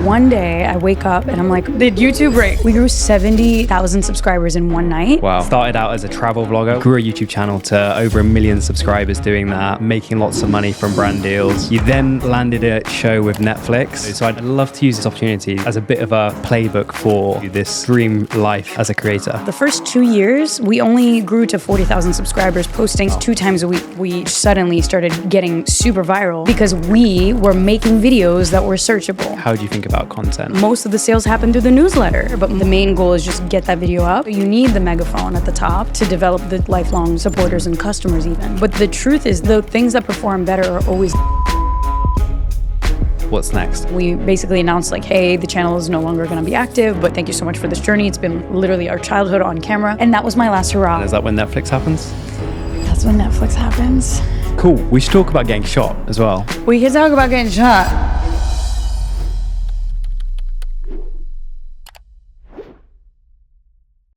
One day I wake up and I'm like, did YouTube break? We grew 70,000 subscribers in one night. Wow. Started out as a travel vlogger, grew a YouTube channel to over 1 million subscribers doing that, making lots of money from brand deals. You then landed a show with Netflix. So I'd love to use this opportunity as a bit of a playbook for this dream life as a creator. The first 2 years, we only grew to 40,000 subscribers, posting 2 times a week. We suddenly started getting super viral because we were making videos that were searchable. How do you think about content? Most of the sales happen through the newsletter, but the main goal is just get that video up. You need the megaphone at the top to develop the lifelong supporters and customers even. But the truth is, the things that perform better are always. What's next? We basically announced like, hey, the channel is no longer gonna be active, but thank you so much for this journey. It's been literally our childhood on camera. And that was my last hurrah. And is that when Netflix happens? That's when Netflix happens. Cool. We should talk about getting shot as well. We can talk about getting shot.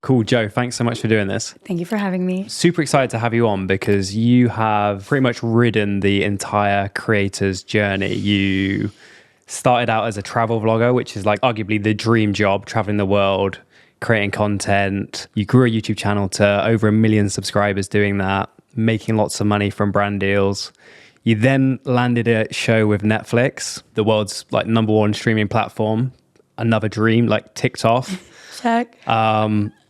Cool, Joe, thanks so much for doing this. Thank you for having me. Super excited to have you on because you have pretty much ridden the entire creator's journey. You started out as a travel vlogger, which is like arguably the dream job, traveling the world, creating content. You grew a YouTube channel to over 1 million subscribers doing that, making lots of money from brand deals. You then landed a show with Netflix, the world's like #1 streaming platform. Another dream, like ticked off. Check.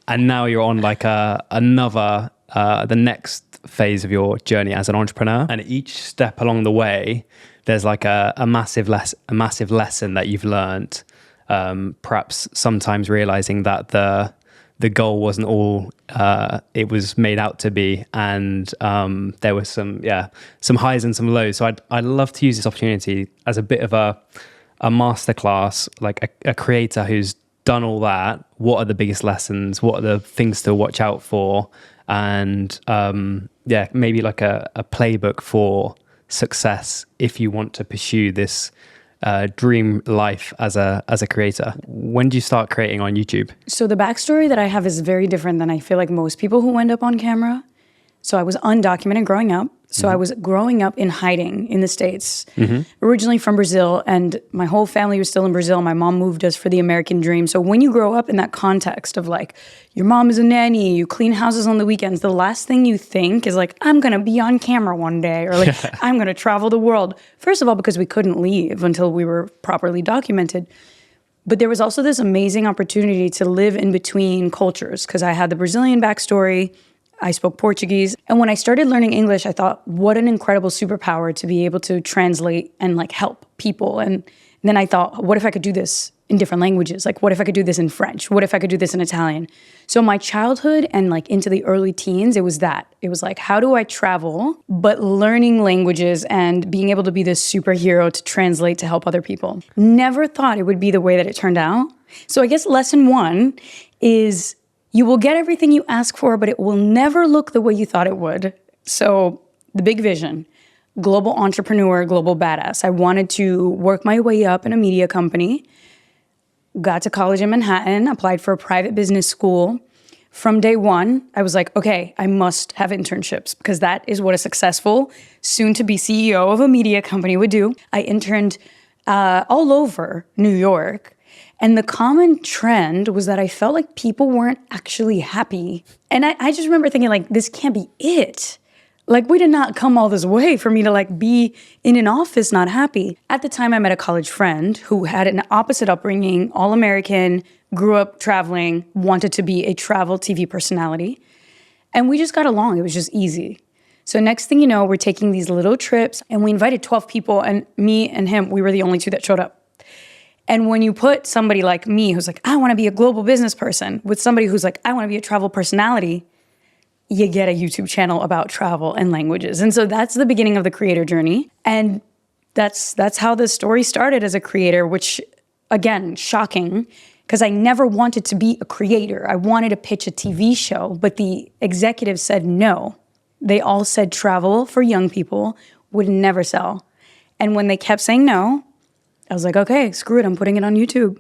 And now you're on like the next phase of your journey as an entrepreneur. And each step along the way, there's like a massive lesson that you've learned. Perhaps sometimes realizing that the goal wasn't all it was made out to be, and there were some highs and some lows. So I'd love to use this opportunity as a bit of a masterclass, like a creator who's done all that. What are the biggest lessons? What are the things to watch out for? And maybe like a playbook for success if you want to pursue this dream life as a creator. When do you start creating on YouTube? So the backstory that I have is very different than I feel like most people who end up on camera. So I was undocumented growing up. So I was growing up in hiding in the States, originally from Brazil, and my whole family was still in Brazil. My mom moved us for the American dream. So when you grow up in that context of like, your mom is a nanny, you clean houses on the weekends, the last thing you think is like, I'm gonna be on camera one day, or like, I'm gonna travel the world. First of all, because we couldn't leave until we were properly documented. But there was also this amazing opportunity to live in between cultures, because I had the Brazilian backstory, I spoke Portuguese. And when I started learning English, I thought, what an incredible superpower to be able to translate and like help people. And then I thought, what if I could do this in different languages? Like, what if I could do this in French? What if I could do this in Italian? So my childhood and like into the early teens, it was that. It was like, how do I travel, but learning languages and being able to be this superhero to translate to help other people? Never thought it would be the way that it turned out. So I guess lesson 1 is, you will get everything you ask for, but it will never look the way you thought it would. So the big vision, global entrepreneur, global badass. I wanted to work my way up in a media company, got to college in Manhattan, applied for a private business school. From day one, I was like, okay, I must have internships because that is what a successful, soon-to-be CEO of a media company would do. I interned all over New York. And the common trend was that I felt like people weren't actually happy. And I just remember thinking like, this can't be it. Like, we did not come all this way for me to like be in an office not happy. At the time, I met a college friend who had an opposite upbringing, all American, grew up traveling, wanted to be a travel TV personality. And we just got along. It was just easy. So next thing you know, we're taking these little trips and we invited 12 people, and me and him, we were the only 2 that showed up. And when you put somebody like me who's like, I want to be a global business person, with somebody who's like, I want to be a travel personality, you get a YouTube channel about travel and languages. And so that's the beginning of the creator journey. And that's how the story started as a creator, which, again, shocking, because I never wanted to be a creator. I wanted to pitch a TV show, but the executives said no. They all said travel for young people would never sell. And when they kept saying no, I was like, okay, screw it, I'm putting it on YouTube.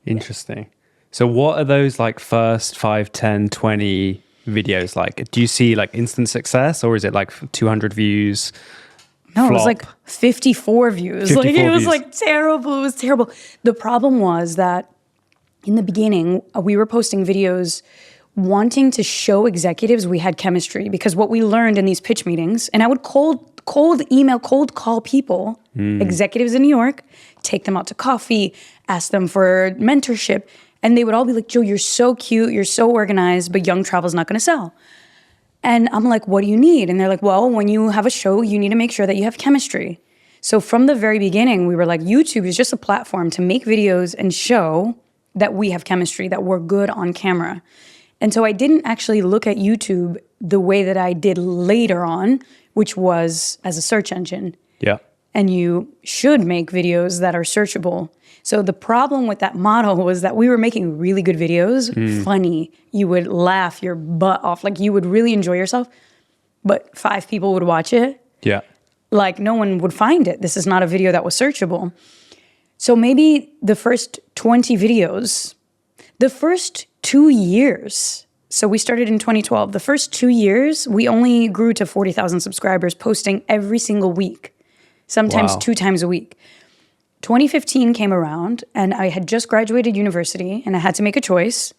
Interesting. So what are those like first 5, 10, 20 videos like? Do you see like instant success, or is it like 200 views? No, flop. it was like 54 views. 54 like it was views. like terrible. It was terrible. The problem was that in the beginning, we were posting videos wanting to show executives we had chemistry, because what we learned in these pitch meetings, and I would cold call people, executives in New York, take them out to coffee, ask them for mentorship, and they would all be like, Jo, you're so cute, you're so organized, but young travel's not gonna sell. And I'm like, what do you need? And they're like, well, when you have a show, you need to make sure that you have chemistry. So from the very beginning, we were like, YouTube is just a platform to make videos and show that we have chemistry, that we're good on camera. And so I didn't actually look at YouTube the way that I did later on, which was as a search engine. Yeah. And you should make videos that are searchable. So the problem with that model was that we were making really good videos, funny. You would laugh your butt off. Like you would really enjoy yourself, but 5 people would watch it. Yeah. Like no one would find it. This is not a video that was searchable. So maybe the first 20 videos, the first 2 years, so we started in 2012. The first 2 years, we only grew to 40,000 subscribers, posting every single week, sometimes 2 times a week. 2015 came around and I had just graduated university and I had to make a choice.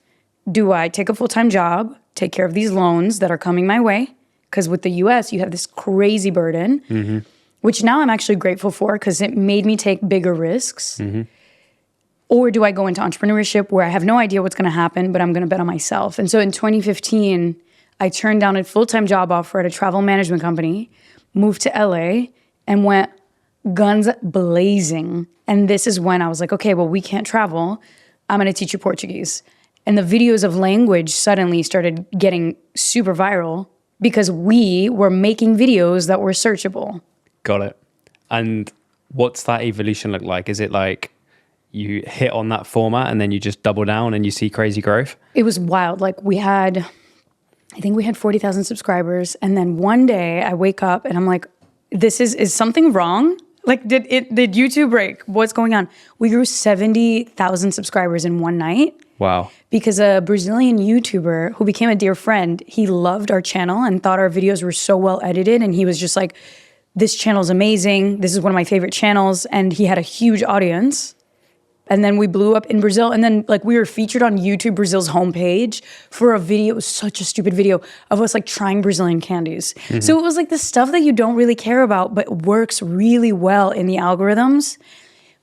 Do I take a full-time job, take care of these loans that are coming my way? Because with the US, you have this crazy burden, which now I'm actually grateful for because it made me take bigger risks. Or do I go into entrepreneurship where I have no idea what's going to happen, but I'm going to bet on myself? And so in 2015, I turned down a full-time job offer at a travel management company, moved to LA, and went guns blazing. And this is when I was like, okay, well, we can't travel. I'm going to teach you Portuguese. And the videos of language suddenly started getting super viral because we were making videos that were searchable. Got it. And what's that evolution look like? Is it like you hit on that format and then you just double down and you see crazy growth? It was wild. Like I think we had 40,000 subscribers. And then one day I wake up and I'm like, is something wrong? Like, did YouTube break? What's going on? We grew 70,000 subscribers in one night. Wow. Because a Brazilian YouTuber who became a dear friend, he loved our channel and thought our videos were so well edited. And he was just like, this channel's amazing. This is one of my favorite channels. And he had a huge audience. And then we blew up in Brazil. And then like we were featured on YouTube Brazil's homepage for a video. It was such a stupid video of us like trying Brazilian candies. So it was like the stuff that you don't really care about, but works really well in the algorithms.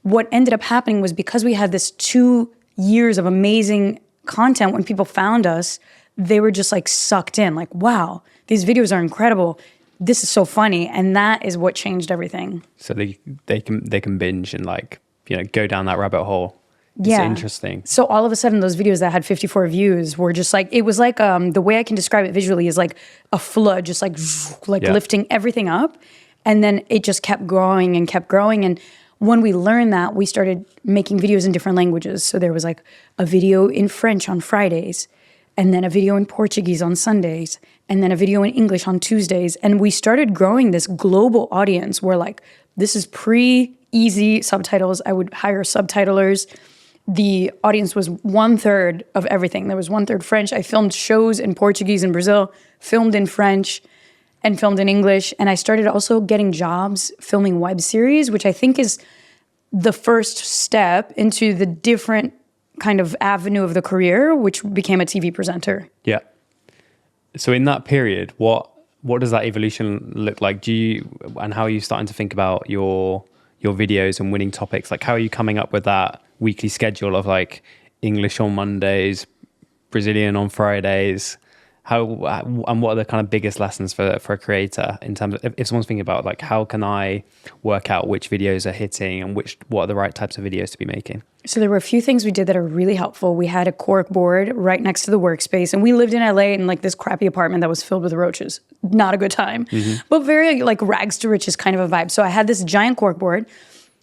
What ended up happening was because we had this 2 years of amazing content, when people found us, they were just like sucked in. Like, wow, these videos are incredible. This is so funny. And that is what changed everything. So they can binge and like, go down that rabbit hole. It's interesting. So all of a sudden, those videos that had 54 views were just like, it was like, the way I can describe it visually is like a flood, just like lifting everything up. And then it just kept growing and kept growing. And when we learned that, we started making videos in different languages. So there was like a video in French on Fridays, and then a video in Portuguese on Sundays, and then a video in English on Tuesdays. And we started growing this global audience where like, this is easy subtitles. I would hire subtitlers. The audience was 1/3 of everything. There was 1/3 French. I filmed shows in Portuguese in Brazil, filmed in French, and filmed in English. And I started also getting jobs filming web series, which I think is the first step into the different kind of avenue of the career, which became a TV presenter. Yeah. So in that period, what does that evolution look like? And how are you starting to think about your videos and winning topics? Like, how are you coming up with that weekly schedule of like English on Mondays, Brazilian on Fridays? And what are the kind of biggest lessons for a creator in terms of if someone's thinking about like, how can I work out which videos are hitting and what are the right types of videos to be making? So there were a few things we did that are really helpful. We had a cork board right next to the workspace, and we lived in LA in like this crappy apartment that was filled with roaches. Not a good time, but very like rags to riches kind of a vibe. So I had this giant cork board,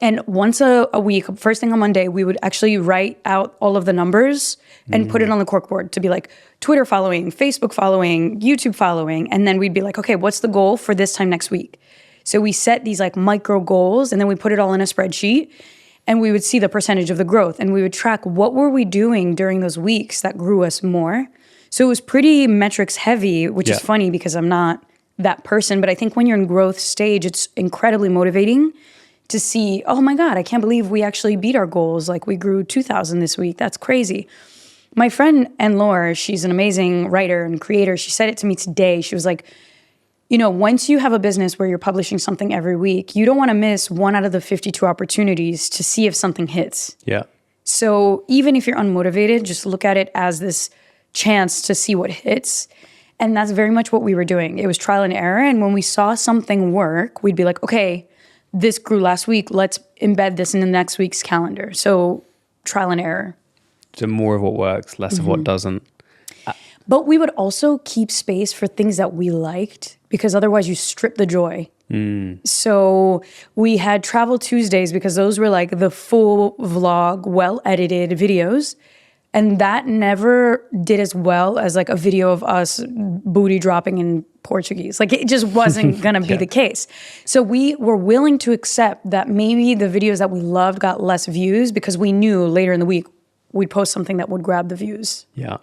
and once a week, first thing on Monday, we would actually write out all of the numbers and put it on the cork board to be like Twitter following, Facebook following, YouTube following. And then we'd be like, okay, what's the goal for this time next week? So we set these like micro goals, and then we put it all in a spreadsheet, and we would see the percentage of the growth, and we would track what were we doing during those weeks that grew us more. So it was pretty metrics heavy, which is funny because I'm not that person. But I think when you're in growth stage, it's incredibly motivating to see, oh my God, I can't believe we actually beat our goals. Like we grew 2,000 this week. That's crazy. My friend Laura, she's an amazing writer and creator. She said it to me today. She was like, you know, once you have a business where you're publishing something every week, you don't want to miss 1 out of the 52 opportunities to see if something hits. Yeah. So even if you're unmotivated, just look at it as this chance to see what hits. And that's very much what we were doing. It was trial and error. And when we saw something work, we'd be like, okay, this grew last week. Let's embed this in the next week's calendar. So trial and error. So more of what works, less of what doesn't. But we would also keep space for things that we liked, because otherwise you strip the joy. So we had Travel Tuesdays because those were like the full vlog, well-edited videos. And that never did as well as like a video of us booty dropping in Portuguese. Like it just wasn't going to be the case. So we were willing to accept that maybe the videos that we loved got less views because we knew later in the week we'd post something that would grab the views. Yeah.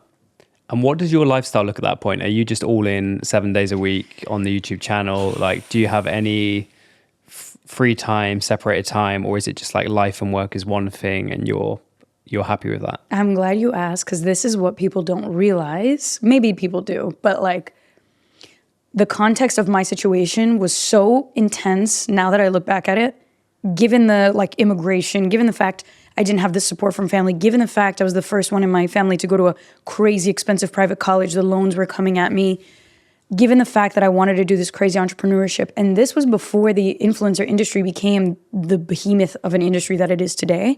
And what does your lifestyle look at that point? Are you just all in 7 days a week on the YouTube channel? Like, do you have any free time, separated time, or is it just like life and work is one thing and you're happy with that? I'm glad you asked, because this is what people don't realize. Maybe people do, but like the context of my situation was so intense now that I look back at it, given the like immigration, given the fact I didn't have the support from family, given the fact I was the first one in my family to go to a crazy expensive private college, the loans were coming at me, given the fact that I wanted to do this crazy entrepreneurship. And this was before the influencer industry became the behemoth of an industry that it is today.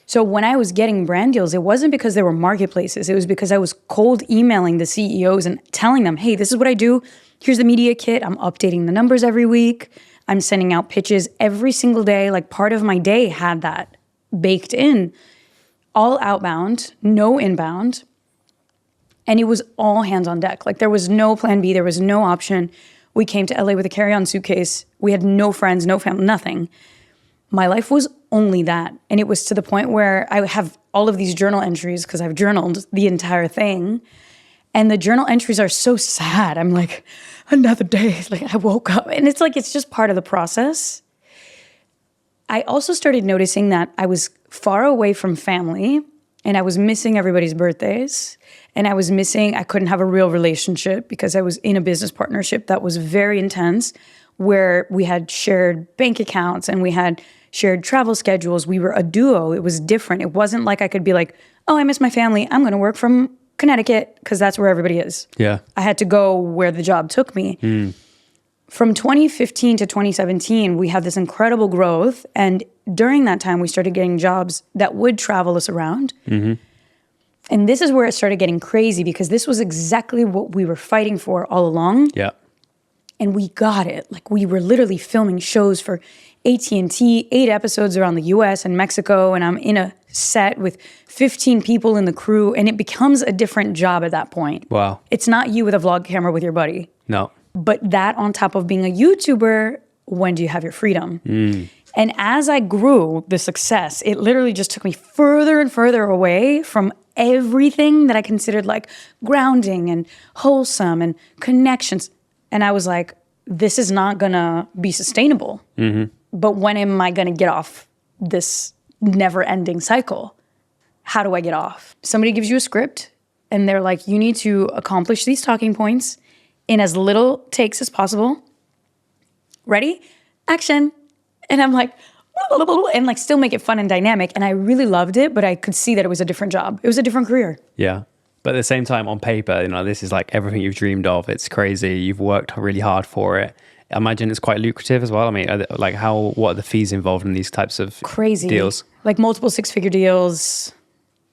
So when I was getting brand deals, it wasn't because there were marketplaces. It was because I was cold emailing the CEOs and telling them, hey, this is what I do. Here's the media kit. I'm updating the numbers every week. I'm sending out pitches every single day. Like part of my day had that baked in, all outbound, no inbound. And it was all hands on deck. Like there was no plan B. There was no option. We came to LA with a carry-on suitcase. We had no friends, no family, nothing. My life was only that. And it was to the point where I have all of these journal entries because I've journaled the entire thing. And the journal entries are so sad. I'm like, another day. Like I woke up. And it's like, it's just part of the process. I also started noticing that I was far away from family and I was missing everybody's birthdays. And I couldn't have a real relationship because I was in a business partnership that was very intense, where we had shared bank accounts and we had shared travel schedules. We were a duo. It was different. It wasn't like I could be like, oh, I miss my family. I'm going to work from Connecticut because that's where everybody is. Yeah. I had to go where the job took me. From 2015 to 2017, we had this incredible growth. And during that time, we started getting jobs that would travel us around. And this is where it started getting crazy because this was exactly what we were fighting for all along. Yeah. And we got it. Like we were literally filming shows for AT&T, 8 episodes around the US and Mexico. And I'm in a set with 15 people in the crew. And it becomes a different job at that point. Wow. It's not you with a vlog camera with your buddy. No. But that on top of being a YouTuber, when do you have your freedom? And as I grew the success, it literally just took me further and further away from everything that I considered like grounding and wholesome and connections. And I was like, this is not gonna be sustainable. But when am I gonna get off this never-ending cycle? How do I get off? Somebody gives you a script and they're like, you need to accomplish these talking points in as little takes as possible. Ready? Action. And I'm like, and like still make it fun and dynamic. And I really loved it, but I could see that it was a different job. It was a different career. Yeah. But at the same time, on paper, this is like everything you've dreamed of. It's crazy. You've worked really hard for it. I imagine it's quite lucrative as well. I mean, what are the fees involved in these types of deals? Like multiple 6-figure deals.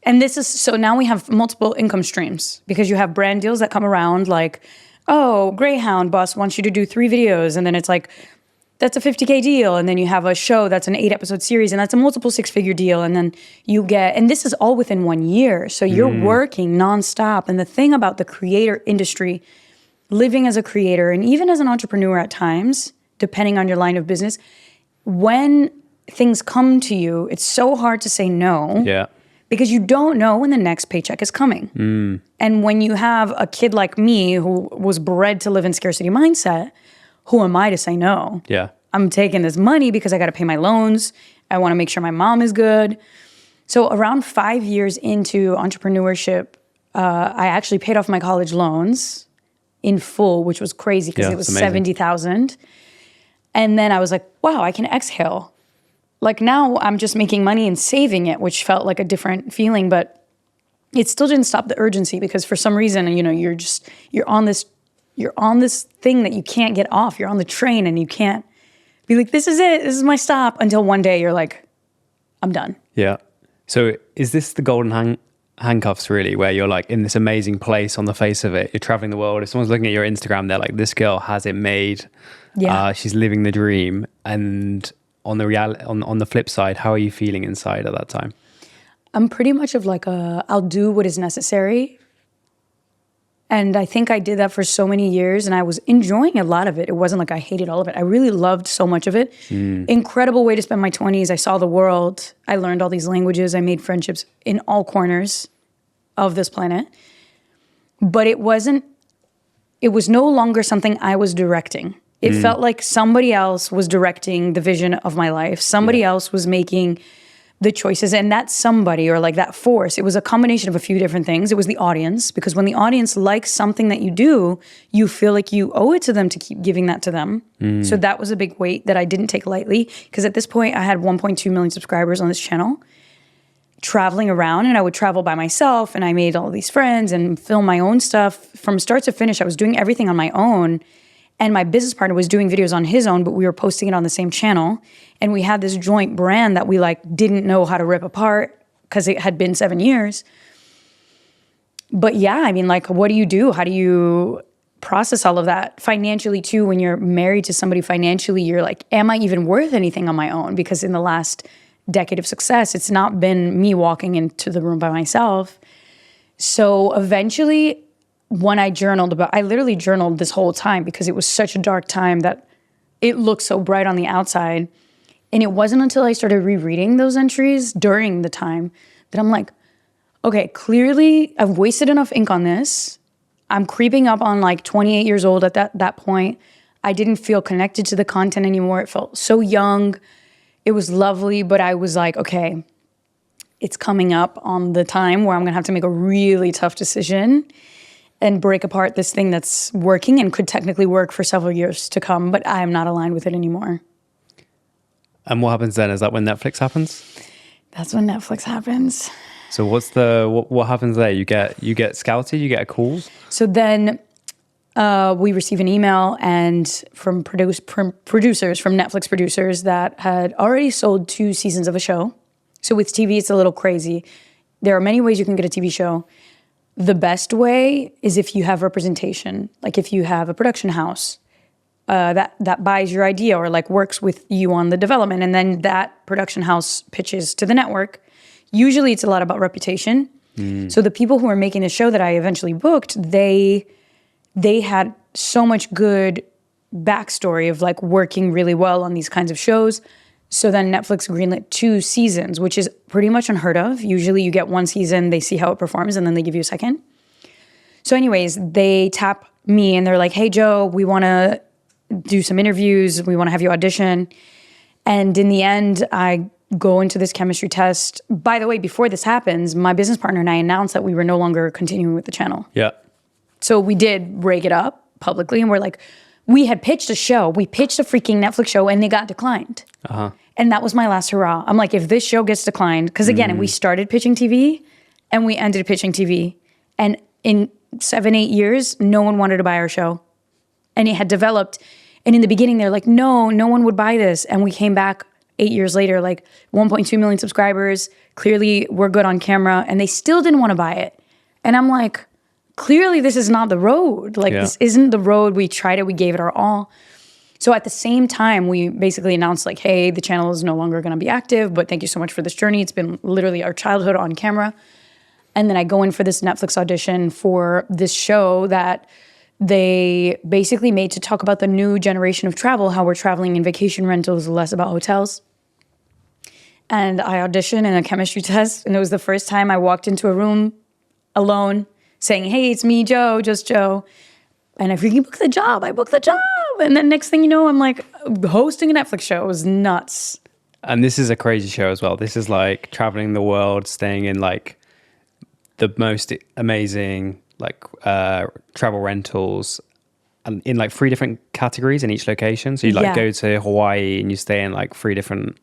And so now we have multiple income streams because you have brand deals that come around like, oh, Greyhound bus wants you to do 3 videos. And then it's like, that's a $50K deal. And then you have a show that's an 8-episode series and that's a multiple 6-figure deal. And then you get, and this is all within 1 year. So you're working nonstop. And the thing about the creator industry, living as a creator and even as an entrepreneur at times, depending on your line of business, when things come to you, it's so hard to say no. Yeah. because you don't know when the next paycheck is coming. And when you have a kid like me who was bred to live in scarcity mindset, who am I to say no? Yeah. I'm taking this money because I got to pay my loans. I want to make sure my mom is good. So around 5 years into entrepreneurship, I actually paid off my college loans in full, which was crazy because it was $70,000. And then I was like, wow, I can exhale. Like now I'm just making money and saving it, which felt like a different feeling, but it still didn't stop the urgency because for some reason, you know, you're on this thing that you can't get off. You're on the train and you can't be like, this is it. This is my stop, until one day you're like, I'm done. Yeah. So is this the golden handcuffs really, where you're like in this amazing place on the face of it? You're traveling the world. If someone's looking at your Instagram, they're like, this girl has it made. Yeah. She's living the dream. And on the flip side, how are you feeling inside at that time? I'm pretty much of like I'll do what is necessary. And I think I did that for so many years and I was enjoying a lot of it. It wasn't like I hated all of it. I really loved so much of it. Incredible way to spend my 20s. I saw the world. I learned all these languages. I made friendships in all corners of this planet. But it was no longer something I was directing. It felt like somebody else was directing the vision of my life. Somebody else was making the choices, and that somebody, or like that force, it was a combination of a few different things. It was the audience, because when the audience likes something that you do, you feel like you owe it to them to keep giving that to them. So that was a big weight that I didn't take lightly, because at this point I had 1.2 million subscribers on this channel, traveling around, and I would travel by myself, and I made all these friends and film my own stuff from start to finish. I was doing everything on my own. And my business partner was doing videos on his own, but we were posting it on the same channel. And we had this joint brand that we like didn't know how to rip apart because it had been 7 years. But yeah, I mean, like, what do you do? How do you process all of that financially too? When you're married to somebody financially, you're like, am I even worth anything on my own? Because in the last decade of success, it's not been me walking into the room by myself. So eventually, when I literally journaled this whole time because it was such a dark time that it looked so bright on the outside. And it wasn't until I started rereading those entries during the time that I'm like, okay, clearly I've wasted enough ink on this. I'm creeping up on like 28 years old at that point. I didn't feel connected to the content anymore. It felt so young. It was lovely, but I was like, okay, it's coming up on the time where I'm gonna have to make a really tough decision and break apart this thing that's working and could technically work for several years to come, but I'm not aligned with it anymore. And what happens then? Is that when Netflix happens? That's when Netflix happens. So what happens there? You get scouted, you get a call? So then we receive an email and from Netflix producers that had already sold 2 seasons of a show. So with TV, it's a little crazy. There are many ways you can get a TV show. The best way is if you have representation, like if you have a production house that buys your idea or like works with you on the development, and then that production house pitches to the network. Usually it's a lot about reputation. So the people who are making the show that I eventually booked, they had so much good backstory of like working really well on these kinds of shows. So then Netflix greenlit 2 seasons, which is pretty much unheard of. Usually you get 1 season, they see how it performs, and then they give you a second. So anyways, they tap me and they're like, hey, Joe, we want to do some interviews. We want to have you audition. And in the end, I go into this chemistry test. By the way, before this happens, my business partner and I announced that we were no longer continuing with the channel. Yeah. So we did break it up publicly, and we're like, we had pitched a show. We pitched a freaking Netflix show and they got declined. And that was my last hurrah. I'm like, if this show gets declined, because again, we started pitching TV and we ended pitching TV. And in 7-8 years, no one wanted to buy our show. And it had developed. And in the beginning, they're like, no one would buy this. And we came back 8 years later, like 1.2 million subscribers. Clearly, we're good on camera. And they still didn't want to buy it. And I'm like, clearly, this is not the road. Like, this isn't the road. We tried it. We gave it our all. So at the same time, we basically announced like, hey, the channel is no longer going to be active, but thank you so much for this journey. It's been literally our childhood on camera. And then I go in for this Netflix audition for this show that they basically made to talk about the new generation of travel, how we're traveling in vacation rentals, less about hotels. And I auditioned in a chemistry test. And it was the first time I walked into a room alone saying, hey, it's me, Joe, just Joe. And I freaking booked the job. I booked the job. And then next thing you know, I'm like hosting a Netflix show. It was nuts. And this is a crazy show as well. This is like traveling the world, staying in like the most amazing like travel rentals and in like 3 different categories in each location. So you like go to Hawaii and you stay in like 3 different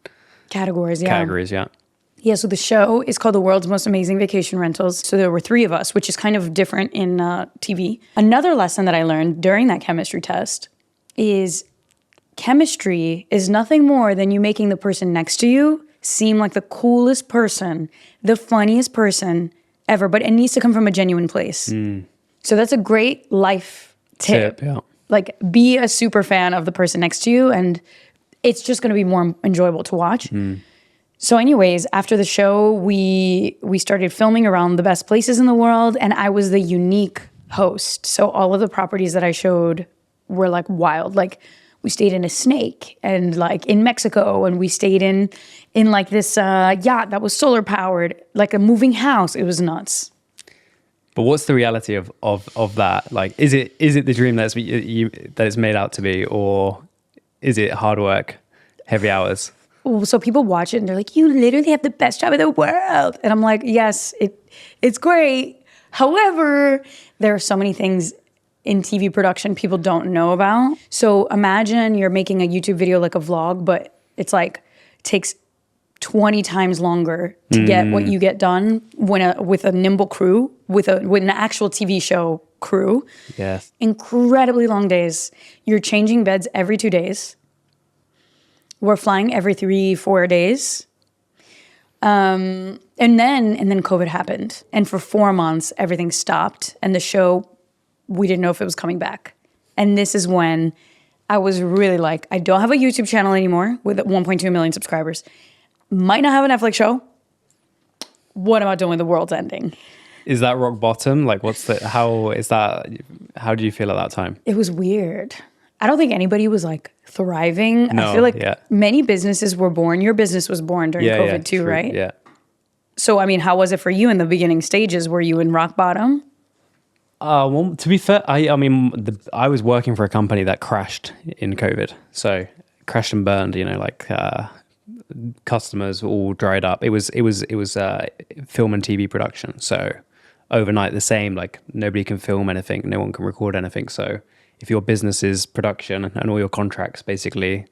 categories. Yeah, so the show is called The World's Most Amazing Vacation Rentals. So there were 3 of us, which is kind of different in TV. Another lesson that I learned during that chemistry test is chemistry is nothing more than you making the person next to you seem like the coolest person, the funniest person ever, but it needs to come from a genuine place. So that's a great life tip. Yeah. Like, be a super fan of the person next to you, and it's just going to be more enjoyable to watch. So anyways, after the show, we started filming around the best places in the world, and I was the unique host. So all of the properties that I showed were like wild. Like, we stayed in a snake and like in Mexico, and we stayed in like this yacht that was solar powered, like a moving house. It was nuts. But what's the reality of that? Like, is it the dream that it's made out to be, or is it hard work, heavy hours? So people watch it and they're like, you literally have the best job in the world. And I'm like, yes, it's great. However, there are so many things in TV production people don't know about. So imagine you're making a YouTube video like a vlog, but it's like takes 20 times longer to get what you get done with a nimble crew, with an actual TV show crew. Yes. Incredibly long days. You're changing beds every 2 days. We're flying every 3-4 days. And then COVID happened. And for 4 months, everything stopped. And the show, we didn't know if it was coming back. And this is when I was really like, I don't have a YouTube channel anymore with 1.2 million subscribers. Might not have a Netflix show. What am I doing? The world's ending. Is that rock bottom? Like, how do you feel at that time? It was weird. I don't think anybody was like thriving. No, I feel like many businesses were born. Your business was born during COVID too, true. right? Yeah. So, I mean, how was it for you in the beginning stages? Were you in rock bottom? Well, to be fair, I was working for a company that crashed in COVID. So crashed and burned, like customers all dried up. It was film and TV production. So overnight the same, like nobody can film anything, no one can record anything. So if your business is production and all your contracts basically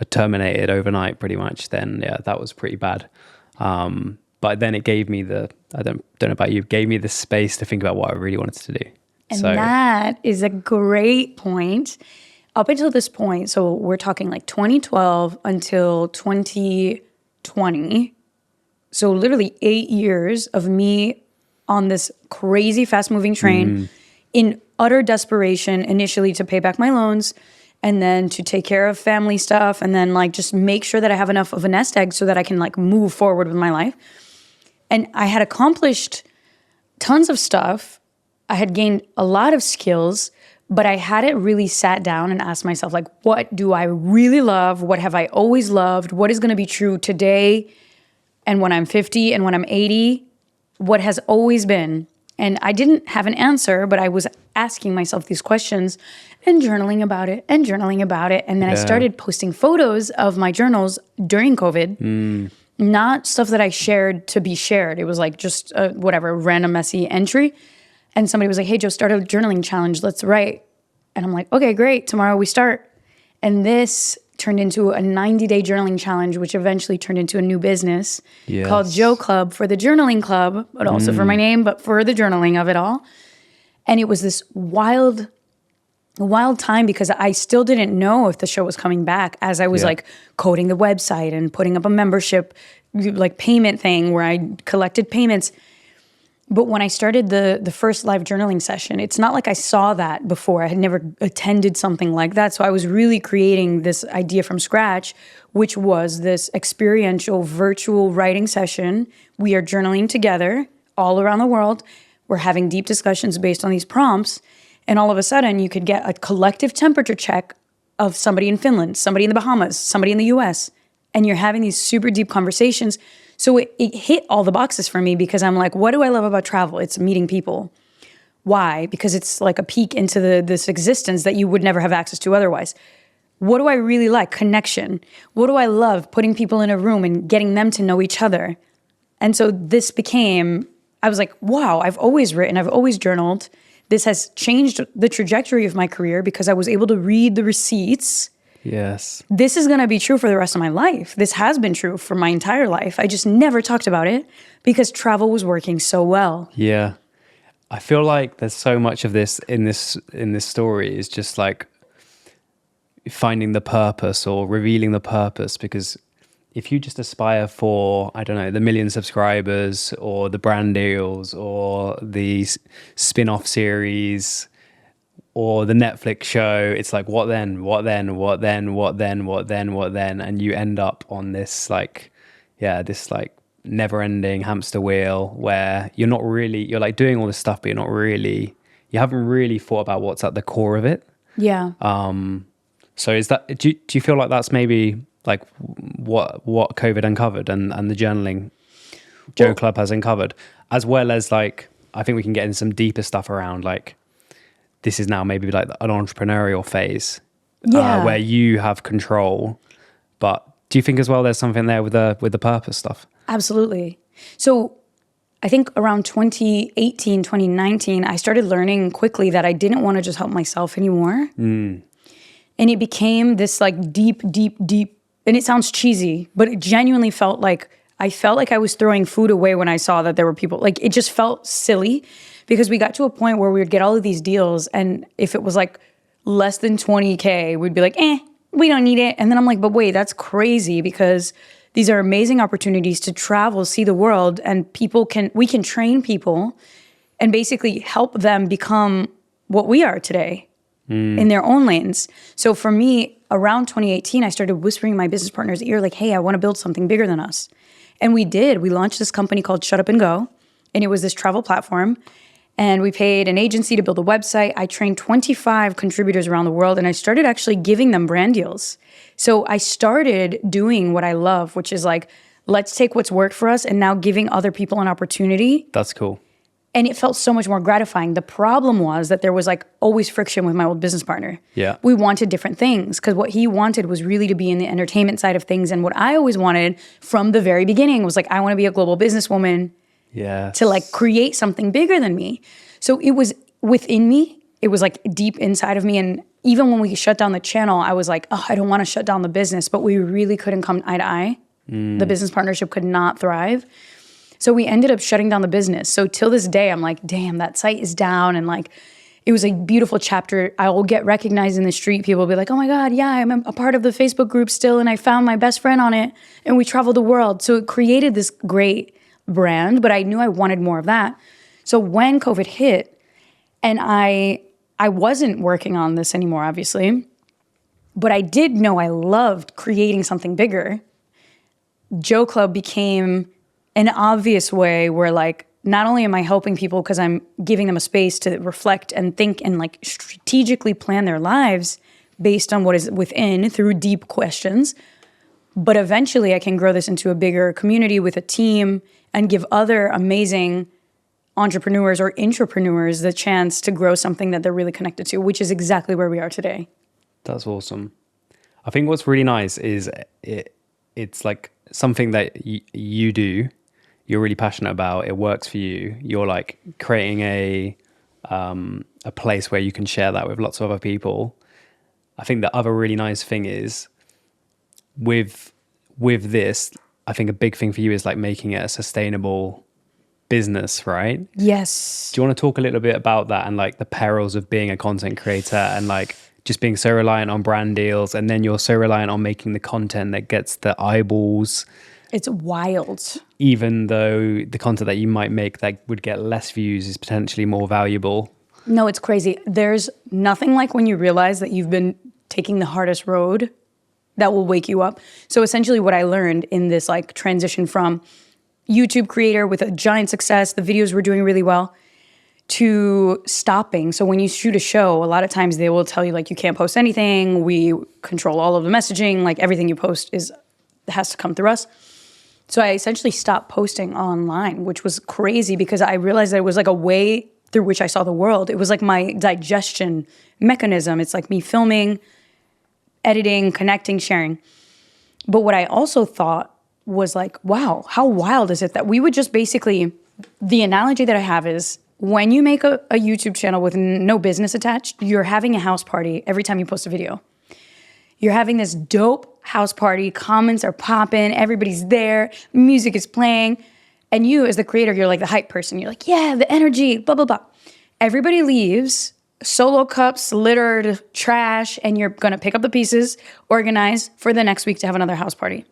are terminated overnight pretty much, then yeah, that was pretty bad. But then it gave me I don't know about you, gave me the space to think about what I really wanted to do. And that is a great point. Up until this point, so we're talking like 2012 until 2020. So literally 8 years of me on this crazy fast-moving train in utter desperation, initially to pay back my loans and then to take care of family stuff and then like just make sure that I have enough of a nest egg so that I can like move forward with my life. And I had accomplished tons of stuff. I had gained a lot of skills, but I hadn't really sat down and asked myself, like, what do I really love? What have I always loved? What is going to be true today and when I'm 50 and when I'm 80? What has always been? And I didn't have an answer, but I was asking myself these questions and journaling about it. And then I started posting photos of my journals during COVID. Not stuff that I shared to be shared. It was like just whatever, random messy entry. And somebody was like, hey, Joe, start a journaling challenge. Let's write. And I'm like, okay, great. Tomorrow we start. And this turned into a 90-day journaling challenge, which eventually turned into a new business called JoClub, for the journaling club, but also for my name, but for the journaling of it all. And it was this wild time because I still didn't know if the show was coming back as I was like coding the website and putting up a membership like payment thing where I collected payments. But when I started the first live journaling session, it's not like I saw that before. I had never attended something like that. So I was really creating this idea from scratch, which was this experiential virtual writing session. We are journaling together all around the world. We're having deep discussions based on these prompts. And all of a sudden, you could get a collective temperature check of somebody in Finland, somebody in the Bahamas, somebody in the US, and you're having these super deep conversations. So it hit all the boxes for me because I'm like, what do I love about travel? It's meeting people. Why? Because it's like a peek into this existence that you would never have access to otherwise. What do I really like? Connection. What do I love? Putting people in a room and getting them to know each other. And so this became, I was like, wow, I've always written, I've always journaled. This has changed the trajectory of my career because I was able to read the receipts. Yes. This is going to be true for the rest of my life. This has been true for my entire life. I just never talked about it because travel was working so well. Yeah. I feel like there's so much of this in this story is just like finding the purpose or revealing the purpose, because if you just aspire for, I don't know, the 1 million subscribers or the brand deals or the spin-off series or the Netflix show, it's like, what then? And you end up on this this never ending hamster wheel where you're like doing all this stuff, but you haven't really thought about what's at the core of it. Yeah. So do you feel like that's maybe like what COVID uncovered and the journaling JoClub has uncovered, as well as like, I think we can get into some deeper stuff around like, this is now maybe like an entrepreneurial phase where you have control. But do you think as well there's something there with the purpose stuff? Absolutely. So I think around 2018, 2019, I started learning quickly that I didn't want to just help myself anymore. And it became this like deep, and it sounds cheesy, but it genuinely felt like I was throwing food away when I saw that there were people. Like, it just felt silly because we got to a point where we would get all of these deals, and if it was like less than 20K, we'd be like, we don't need it. And then I'm like, but wait, that's crazy, because these are amazing opportunities to travel, see the world, and we can train people and basically help them become what we are today in their own lanes. So for me, around 2018, I started whispering in my business partner's ear, like, hey, I want to build something bigger than us. And we did. We launched this company called Shut Up and Go, and it was this travel platform. And we paid an agency to build a website. I trained 25 contributors around the world, and I started actually giving them brand deals. So I started doing what I love, which is like, let's take what's worked for us and now giving other people an opportunity. That's cool. And it felt so much more gratifying. The problem was that there was like always friction with my old business partner. Yeah. We wanted different things because what he wanted was really to be in the entertainment side of things. And what I always wanted from the very beginning was like, I want to be a global businesswoman. Yes. To like create something bigger than me. So it was within me. It was like deep inside of me. And even when we shut down the channel, I was like, oh, I don't want to shut down the business, but we really couldn't come eye to eye. The business partnership could not thrive. So we ended up shutting down the business. So till this day, I'm like, damn, that site is down. And like, it was a beautiful chapter. I will get recognized in the street. People will be like, oh my God, yeah, I'm a part of the Facebook group still. And I found my best friend on it. And we traveled the world. So it created this great brand, but I knew I wanted more of that. So when COVID hit, and I wasn't working on this anymore, obviously, but I did know I loved creating something bigger. JoClub became an obvious way where like, not only am I helping people because I'm giving them a space to reflect and think and like strategically plan their lives based on what is within through deep questions, but eventually I can grow this into a bigger community with a team and give other amazing entrepreneurs or intrapreneurs the chance to grow something that they're really connected to, which is exactly where we are today. That's awesome. I think what's really nice is it's like something that you do, you're really passionate about, it works for you. You're like creating a place where you can share that with lots of other people. I think the other really nice thing is with this, I think a big thing for you is like making it a sustainable business, right? Yes. Do you want to talk a little bit about that and like the perils of being a content creator and like just being so reliant on brand deals, and then you're so reliant on making the content that gets the eyeballs? It's wild. Even though the content that you might make that would get less views is potentially more valuable. No, it's crazy. There's nothing like when you realize that you've been taking the hardest road that will wake you up. So essentially what I learned in this like transition from YouTube creator with a giant success, the videos were doing really well, to stopping. So when you shoot a show, a lot of times they will tell you like, you can't post anything. We control all of the messaging. Like everything you post is has to come through us. So I essentially stopped posting online, which was crazy because I realized that it was like a way through which I saw the world. It was like my digestion mechanism. It's like me filming, editing, connecting, sharing. But what I also thought was like, wow, how wild is it that we would just basically, the analogy that I have is when you make a YouTube channel with no business attached, you're having a house party every time you post a video. You're having this dope house party, comments are popping, everybody's there, music is playing, and you as the creator, you're like the hype person. You're like, yeah, the energy, blah, blah, blah. Everybody leaves, solo cups, littered, trash, and you're gonna pick up the pieces, organize for the next week to have another house party.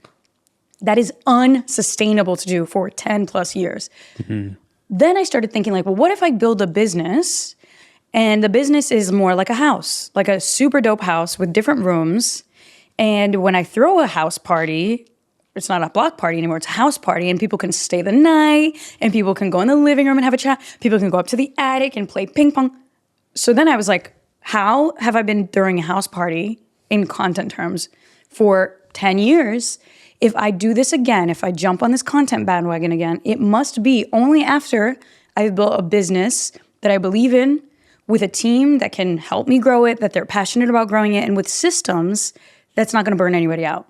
That is unsustainable to do for 10 plus years. Mm-hmm. Then I started thinking like, well, what if I build a business and the business is more like a house, like a super dope house with different rooms. And when I throw a house party, it's not a block party anymore, it's a house party and people can stay the night and people can go in the living room and have a chat. People can go up to the attic and play ping pong. So then I was like, how have I been throwing a house party in content terms for 10 years? If I do this again, if I jump on this content bandwagon again, it must be only after I've built a business that I believe in, with a team that can help me grow it, that they're passionate about growing it, and with systems that's not going to burn anybody out.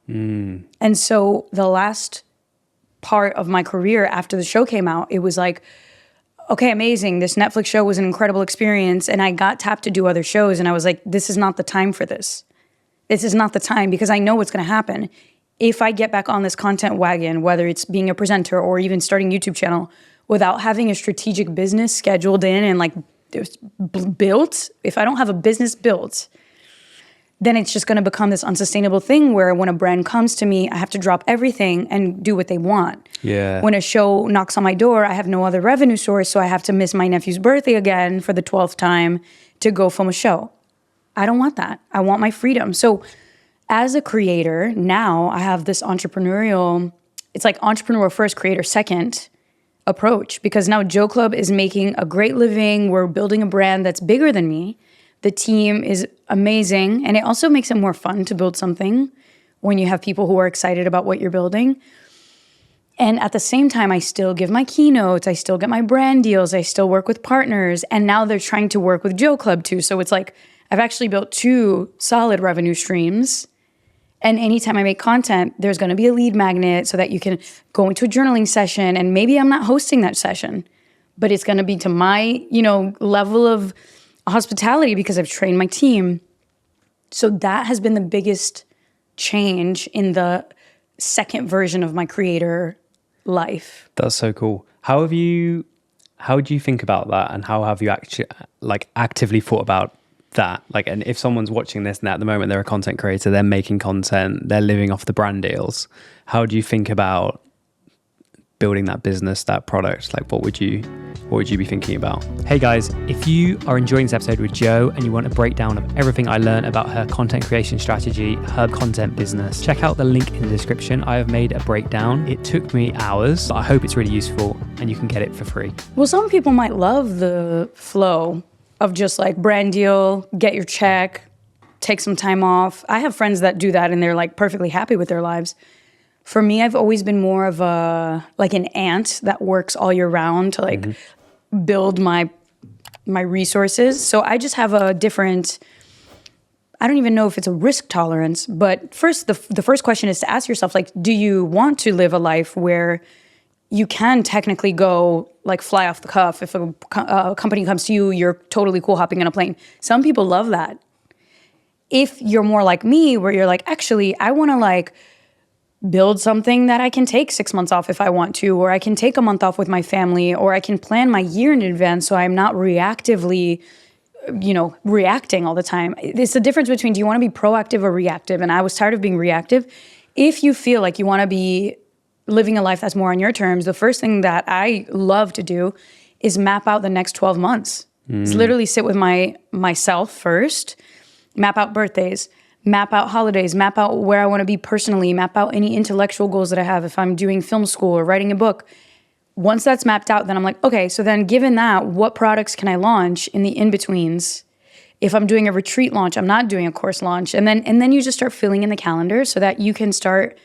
Mm. And so the last part of my career after the show came out, it was like, okay, amazing. This Netflix show was an incredible experience, and I got tapped to do other shows, and I was like, this is not the time for this. This is not the time, because I know what's going to happen. If I get back on this content wagon, whether it's being a presenter or even starting a YouTube channel, without having a strategic business scheduled in and like built, if I don't have a business built, then it's just going to become this unsustainable thing where when a brand comes to me, I have to drop everything and do what they want. Yeah. When a show knocks on my door, I have no other revenue source, so I have to miss my nephew's birthday again for the 12th time to go film a show. I don't want that. I want my freedom. So as a creator, now I have this entrepreneurial, it's like entrepreneur first, creator second approach, because now JoClub is making a great living. We're building a brand that's bigger than me. The team is amazing. And it also makes it more fun to build something when you have people who are excited about what you're building. And at the same time, I still give my keynotes. I still get my brand deals. I still work with partners. And now they're trying to work with JoClub too. So it's like, I've actually built 2 solid revenue streams. And anytime I make content, there's going to be a lead magnet so that you can go into a journaling session. And maybe I'm not hosting that session, but it's going to be to my, level of hospitality because I've trained my team. So that has been the biggest change in the second version of my creator life. That's so cool. How do you think about that, and how have you actually actively thought about that? And if someone's watching this and at the moment they're a content creator, they're making content, they're living off the brand deals, how do you think about building that business, that product? What would you be thinking about? Hey guys, if you are enjoying this episode with Jo and you want a breakdown of everything I learned about her content creation strategy, her content business, check out the link in the description. I have made a breakdown. It took me hours, but I hope it's really useful and you can get it for free. Well, some people might love the flow of just brand deal, get your check, take some time off. I have friends that do that and they're perfectly happy with their lives. For me, I've always been more of an ant that works all year round to build my resources. So I just have a different, I don't even know if it's a risk tolerance, but first, the first question is to ask yourself, do you want to live a life where you can technically go fly off the cuff? If a company comes to you, you're totally cool hopping on a plane. Some people love that. If you're more like me, where you're actually, I want to build something that I can take 6 months off if I want to, or I can take a month off with my family, or I can plan my year in advance so I'm not reactively, reacting all the time. It's the difference between, do you want to be proactive or reactive? And I was tired of being reactive. If you feel like you want to be living a life that's more on your terms, the first thing that I love to do is map out the next 12 months. It's literally sit with myself first, map out birthdays, map out holidays, map out where I want to be personally, map out any intellectual goals that I have if I'm doing film school or writing a book. Once that's mapped out, then I'm okay, so then given that, what products can I launch in the in-betweens? If I'm doing a retreat launch, I'm not doing a course launch. And then you just start filling in the calendar so that you can start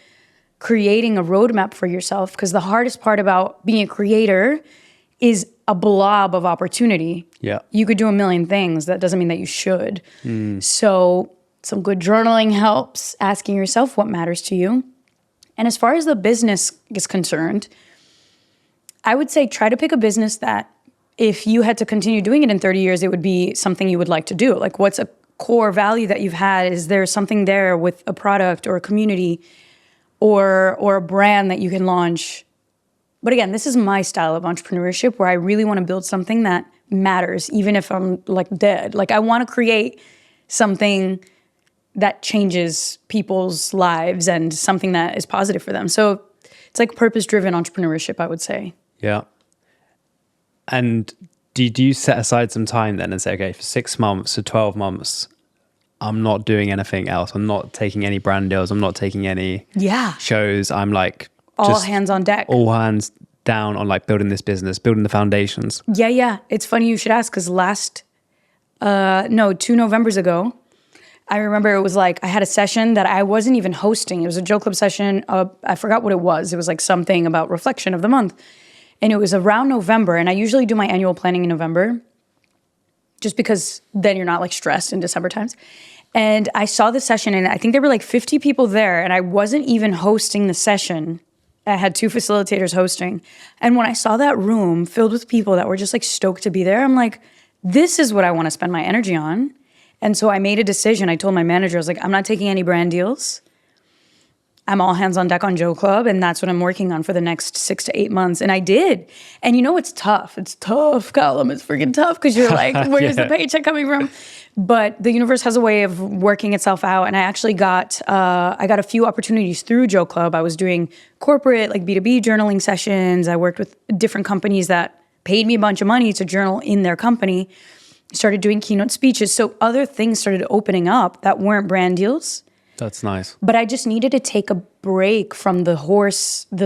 creating a roadmap for yourself, because the hardest part about being a creator is a blob of opportunity. Yeah. You could do a million things. That doesn't mean that you should. So some good journaling helps, asking yourself what matters to you. And as far as the business is concerned, I would say try to pick a business that if you had to continue doing it in 30 years, it would be something you would like to do. Like, what's a core value that you've had? Is there something there with a product or a community or a brand that you can launch? But again, this is my style of entrepreneurship, where I really want to build something that matters, even if I'm like dead. Like, I want to create something that changes people's lives and something that is positive for them. So it's like purpose-driven entrepreneurship, I would say. Yeah. And do you set aside some time then and say, okay, for 6 months to 12 months, I'm not doing anything else. I'm not taking any brand deals. I'm not taking any shows. I'm like all hands on deck. All hands down on like building this business, building the foundations. Yeah. It's funny you should ask, because 2 Novembers ago, I remember it was like I had a session that I wasn't even hosting. It was a JoClub session. I forgot what it was. It was like something about reflection of the month. And it was around November. And I usually do my annual planning in November, just because then you're not like stressed in December times. And I saw the session, and I think there were like 50 people there, and I wasn't even hosting the session. I had 2 facilitators hosting. And when I saw that room filled with people that were just like stoked to be there, I'm like, this is what I want to spend my energy on. And so I made a decision. I told my manager, I was like, I'm not taking any brand deals. I'm all hands on deck on JoClub, and that's what I'm working on for the next 6 to 8 months. And I did. And you know, it's tough. It's tough, Callum. It's freaking tough, because you're like, where's the paycheck coming from? But the universe has a way of working itself out. And I actually got a few opportunities through JoClub. I was doing corporate, like B2B journaling sessions. I worked with different companies that paid me a bunch of money to journal in their company. Started doing keynote speeches. So other things started opening up that weren't brand deals. That's nice. But I just needed to take a break from the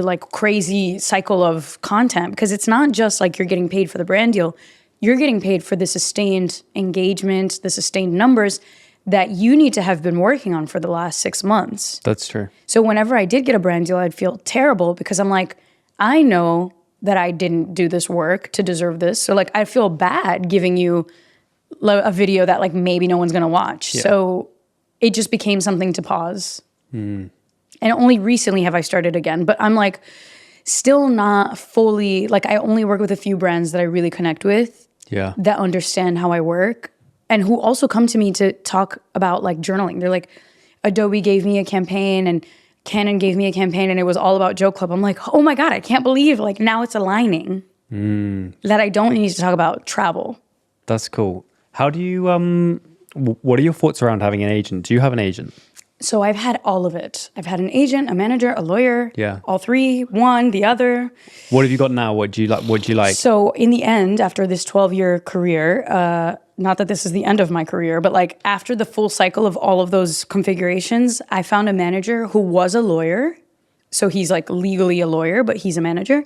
like crazy cycle of content, because it's not just like you're getting paid for the brand deal. You're getting paid for the sustained engagement, the sustained numbers that you need to have been working on for the last 6 months. That's true. So whenever I did get a brand deal, I'd feel terrible, because I'm like, I know that I didn't do this work to deserve this. So like, I feel bad giving you a video that like maybe no one's going to watch. Yeah. So it just became something to pause. And only recently have I started again. But I'm like still not fully, like I only work with a few brands that I really connect with. Yeah. That understand how I work, and who also come to me to talk about like journaling. They're like, Adobe gave me a campaign and Canon gave me a campaign, and it was all about JoClub. I'm like, oh my God, I can't believe like now it's aligning that I don't need to talk about travel. That's cool. How do you, what are your thoughts around having an agent? Do you have an agent? So I've had all of it. I've had an agent, a manager, a lawyer. Yeah. All three, one, the other. What have you got now? What do you like? So in the end, after this 12-year career, not that this is the end of my career, but like after the full cycle of all of those configurations, I found a manager who was a lawyer. So he's like legally a lawyer, but he's a manager.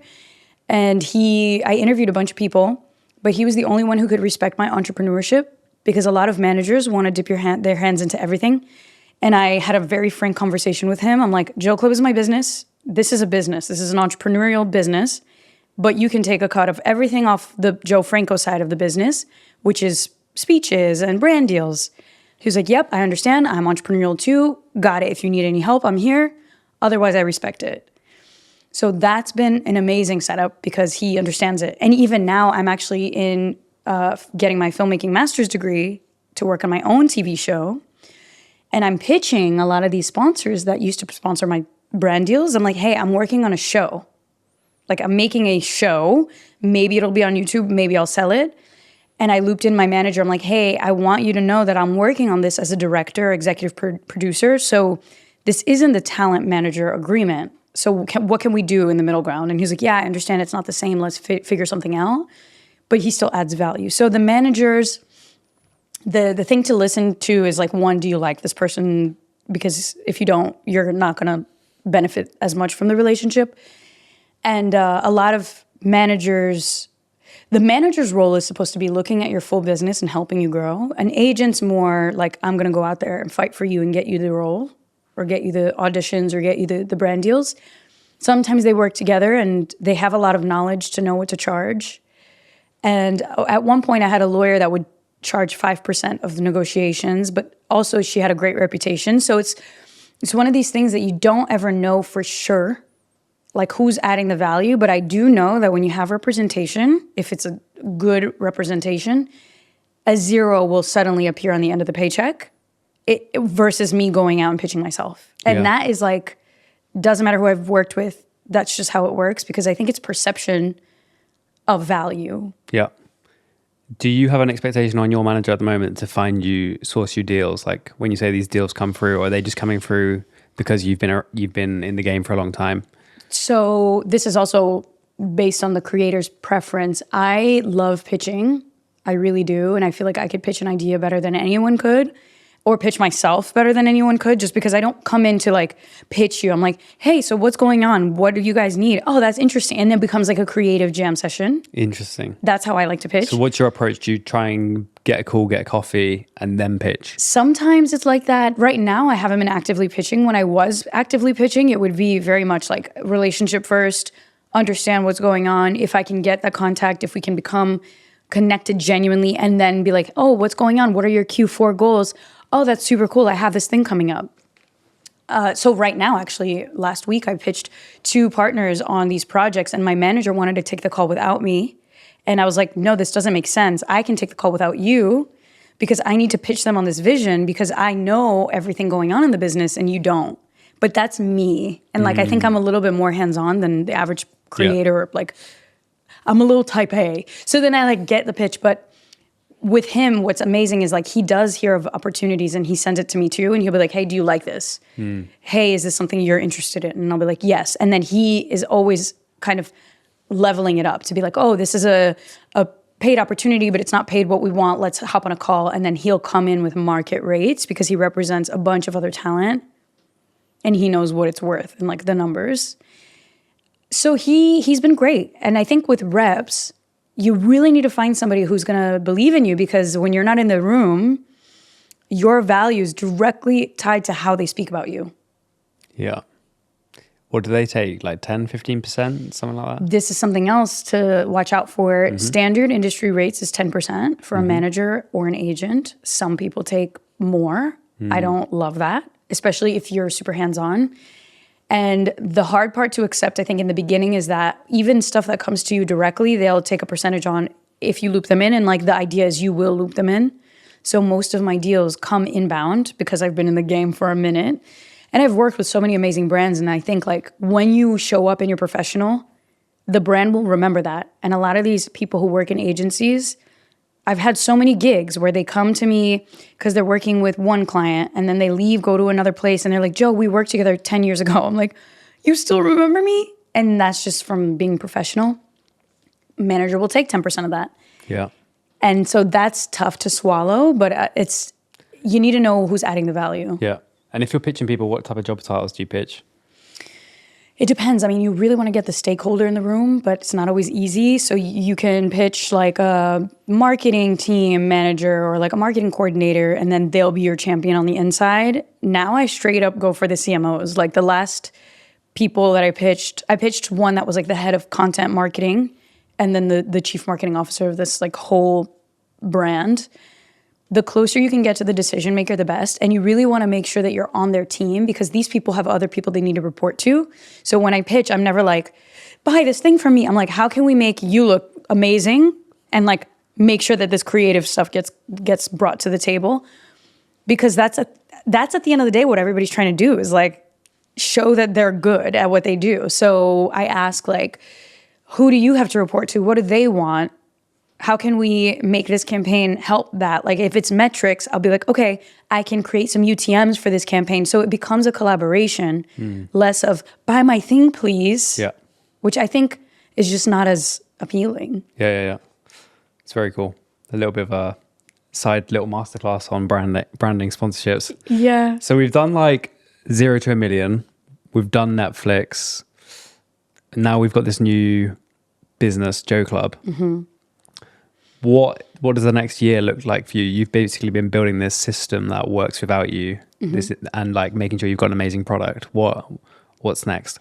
And I interviewed a bunch of people, but he was the only one who could respect my entrepreneurship, because a lot of managers want to dip their hands into everything. And I had a very frank conversation with him. I'm like, JoClub is my business. This is a business. This is an entrepreneurial business. But you can take a cut of everything off the Joe Franco side of the business, which is speeches and brand deals. He was like, yep, I understand. I'm entrepreneurial too. Got it. If you need any help, I'm here. Otherwise, I respect it. So that's been an amazing setup, because he understands it. And even now, I'm actually in getting my filmmaking master's degree to work on my own TV show. And I'm pitching a lot of these sponsors that used to sponsor my brand deals. I'm like, hey, I'm working on a show. Like, I'm making a show. Maybe it'll be on YouTube. Maybe I'll sell it. And I looped in my manager. I'm like, hey, I want you to know that I'm working on this as a director, executive producer. So this isn't the talent manager agreement. So what can we do in the middle ground? And he's like, yeah, I understand it's not the same. Let's figure something out. But he still adds value. So the managers... The thing to listen to is like, one, do you like this person? Because if you don't, you're not going to benefit as much from the relationship. And a lot of managers, the manager's role is supposed to be looking at your full business and helping you grow. An agent's more like, I'm going to go out there and fight for you and get you the role. or get you the auditions or get you the brand deals. Sometimes they work together and they have a lot of knowledge to know what to charge. And at one point I had a lawyer that would charge 5% of the negotiations, but also she had a great reputation. So it's one of these things that you don't ever know for sure, like who's adding the value. But I do know that when you have representation, if it's a good representation, a zero will suddenly appear on the end of the paycheck versus me going out and pitching myself. And that is like, doesn't matter who I've worked with, that's just how it works, because I think it's perception of value. Yeah. Do you have an expectation on your manager at the moment to source you deals? Like when you say these deals come through, or are they just coming through because you've been in the game for a long time? So this is also based on the creator's preference. I love pitching. I really do. And I feel like I could pitch an idea better than anyone could, or pitch myself better than anyone could, just because I don't come in to like pitch you. I'm like, hey, so what's going on? What do you guys need? Oh, that's interesting. And then it becomes like a creative jam session. Interesting. That's how I like to pitch. So what's your approach? Do you try and get a call, get a coffee, and then pitch? Sometimes it's like that. Right now, I haven't been actively pitching. When I was actively pitching, it would be very much like relationship first, understand what's going on. If I can get that contact, if we can become connected genuinely, and then be like, oh, what's going on? What are your Q4 goals? Oh, that's super cool. I have this thing coming up. So right now, actually, last week, I pitched 2 partners on these projects, and my manager wanted to take the call without me. And I was like, no, this doesn't make sense. I can take the call without you because I need to pitch them on this vision, because I know everything going on in the business and you don't. But that's me. And like, I think I'm a little bit more hands-on than the average creator. Like, I'm a little type A. So then I like get the pitch. But with him, what's amazing is like he does hear of opportunities and he sends it to me too. And he'll be like, hey, do you like this? Hey, is this something you're interested in? And I'll be like, yes. And then he is always kind of leveling it up to be like, oh, this is a paid opportunity, but it's not paid what we want. Let's hop on a call. And then he'll come in with market rates because he represents a bunch of other talent and he knows what it's worth and like the numbers. So he's been great. And I think with reps, you really need to find somebody who's going to believe in you, because when you're not in the room, your value is directly tied to how they speak about you. Yeah. What do they take? Like 10, 15%, something like that? This is something else to watch out for. Standard industry rates is 10% for a manager or an agent. Some people take more. I don't love that, especially if you're super hands-on. And the hard part to accept, I think, in the beginning is that even stuff that comes to you directly, they'll take a percentage on if you loop them in. And like the idea is you will loop them in. So most of my deals come inbound because I've been in the game for a minute. And I've worked with so many amazing brands. And I think like when you show up and you're professional, the brand will remember that. And a lot of these people who work in agencies, I've had so many gigs where they come to me because they're working with one client and then they leave, go to another place, and they're like, Jo, we worked together 10 years ago. I'm like, you still remember me? And that's just from being professional. Manager will take 10% of that. Yeah. And so that's tough to swallow, but you need to know who's adding the value. Yeah. And if you're pitching people, what type of job titles do you pitch? It depends. I mean, you really want to get the stakeholder in the room, but it's not always easy. So you can pitch like a marketing team manager or like a marketing coordinator, and then they'll be your champion on the inside. Now I straight up go for the CMOs. Like the last people that I pitched one that was like the head of content marketing and then the chief marketing officer of this like whole brand. The closer you can get to the decision maker, the best. And you really want to make sure that you're on their team, because these people have other people they need to report to. So when I pitch, I'm never like, buy this thing from me. I'm like, how can we make you look amazing and like make sure that this creative stuff gets brought to the table? Because that's at the end of the day what everybody's trying to do is like show that they're good at what they do. So I ask like, who do you have to report to? What do they want? How can we make this campaign help that? Like if it's metrics, I'll be like, okay, I can create some UTMs for this campaign. So it becomes a collaboration, less of buy my thing, please. Yeah. Which I think is just not as appealing. Yeah. It's very cool. A little bit of a side little masterclass on branding sponsorships. Yeah. So we've done like 0 to 1 million. We've done Netflix. Now we've got this new business, JoClub. What does the next year look like for you? You've basically been building this system that works without you, and like making sure you've got an amazing product. What's next?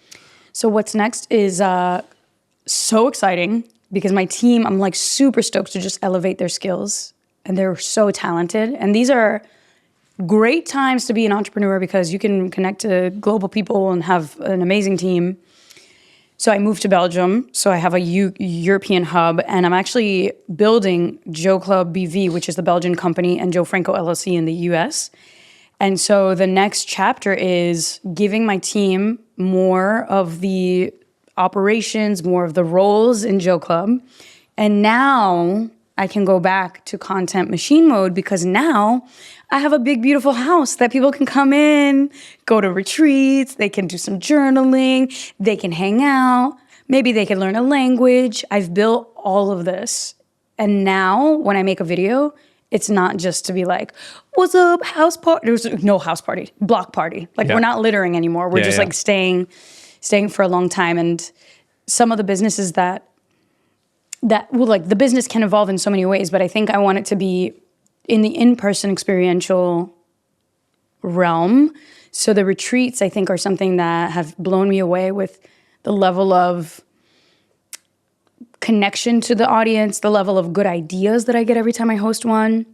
So what's next is so exciting because my team, I'm like super stoked to just elevate their skills, and they're so talented. And these are great times to be an entrepreneur because you can connect to global people and have an amazing team. So I moved to Belgium. So I have a European hub, and I'm actually building JoClub BV, which is the Belgian company, and Franco LLC in the US. And so the next chapter is giving my team more of the operations, more of the roles in JoClub. And now I can go back to content machine mode because now I have a big, beautiful house that people can come in, go to retreats, they can do some journaling, they can hang out, maybe they can learn a language. I've built all of this. And now when I make a video, it's not just to be like, what's up, house party? There's no house party, block party. Like we're not littering anymore. We're just like staying for a long time. And some of the businesses that well, like the business can evolve in so many ways, but I think I want it to be in the in-person experiential realm. So the retreats, I think, are something that have blown me away with the level of connection to the audience, the level of good ideas that I get every time I host one,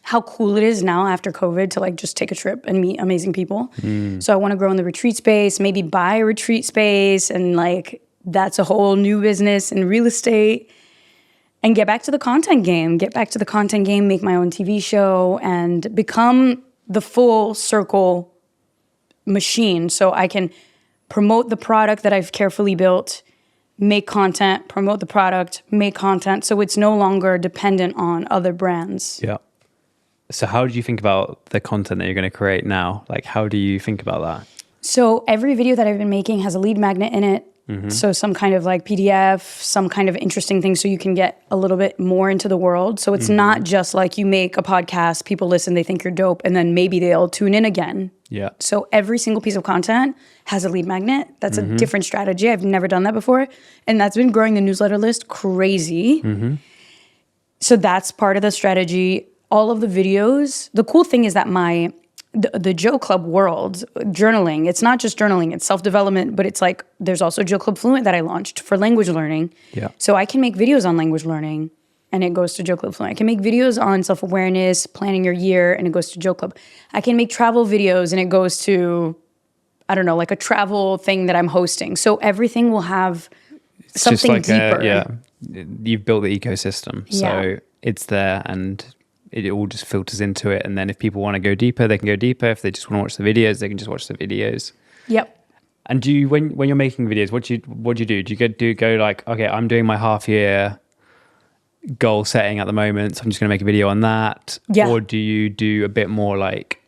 how cool it is now after COVID to like just take a trip and meet amazing people. So I want to grow in the retreat space, maybe buy a retreat space, and like that's a whole new business in real estate. And get back to the content game, make my own TV show, and become the full circle machine. So I can promote the product that I've carefully built, make content, promote the product, make content. So it's no longer dependent on other brands. Yeah. So how do you think about the content that you're going to create now? Like, how do you think about that? So every video that I've been making has a lead magnet in it. So some kind of like PDF, some kind of interesting thing so you can get a little bit more into the world. So it's not just like you make a podcast, people listen, they think you're dope, and then maybe they'll tune in again. Yeah. So every single piece of content has a lead magnet. That's a different strategy. I've never done that before. And that's been growing the newsletter list crazy. So that's part of the strategy. All of the videos, the cool thing is that the JoClub world, journaling, it's not just journaling, it's self-development, but it's like, there's also JoClub Fluent that I launched for language learning. Yeah. So I can make videos on language learning and it goes to JoClub Fluent. I can make videos on self-awareness, planning your year, and it goes to JoClub. I can make travel videos and it goes to, I don't know, like a travel thing that I'm hosting. So everything will have something like deeper. You've built the ecosystem. So it's there and it all just filters into it. And then if people want to go deeper, they can go deeper. If they just want to watch the videos, they can just watch the videos. Yep. And do you, when you're making videos, what do you do? Do you go like, okay, I'm doing my half year goal setting at the moment, so I'm just going to make a video on that? Yeah. Or do you do a bit more like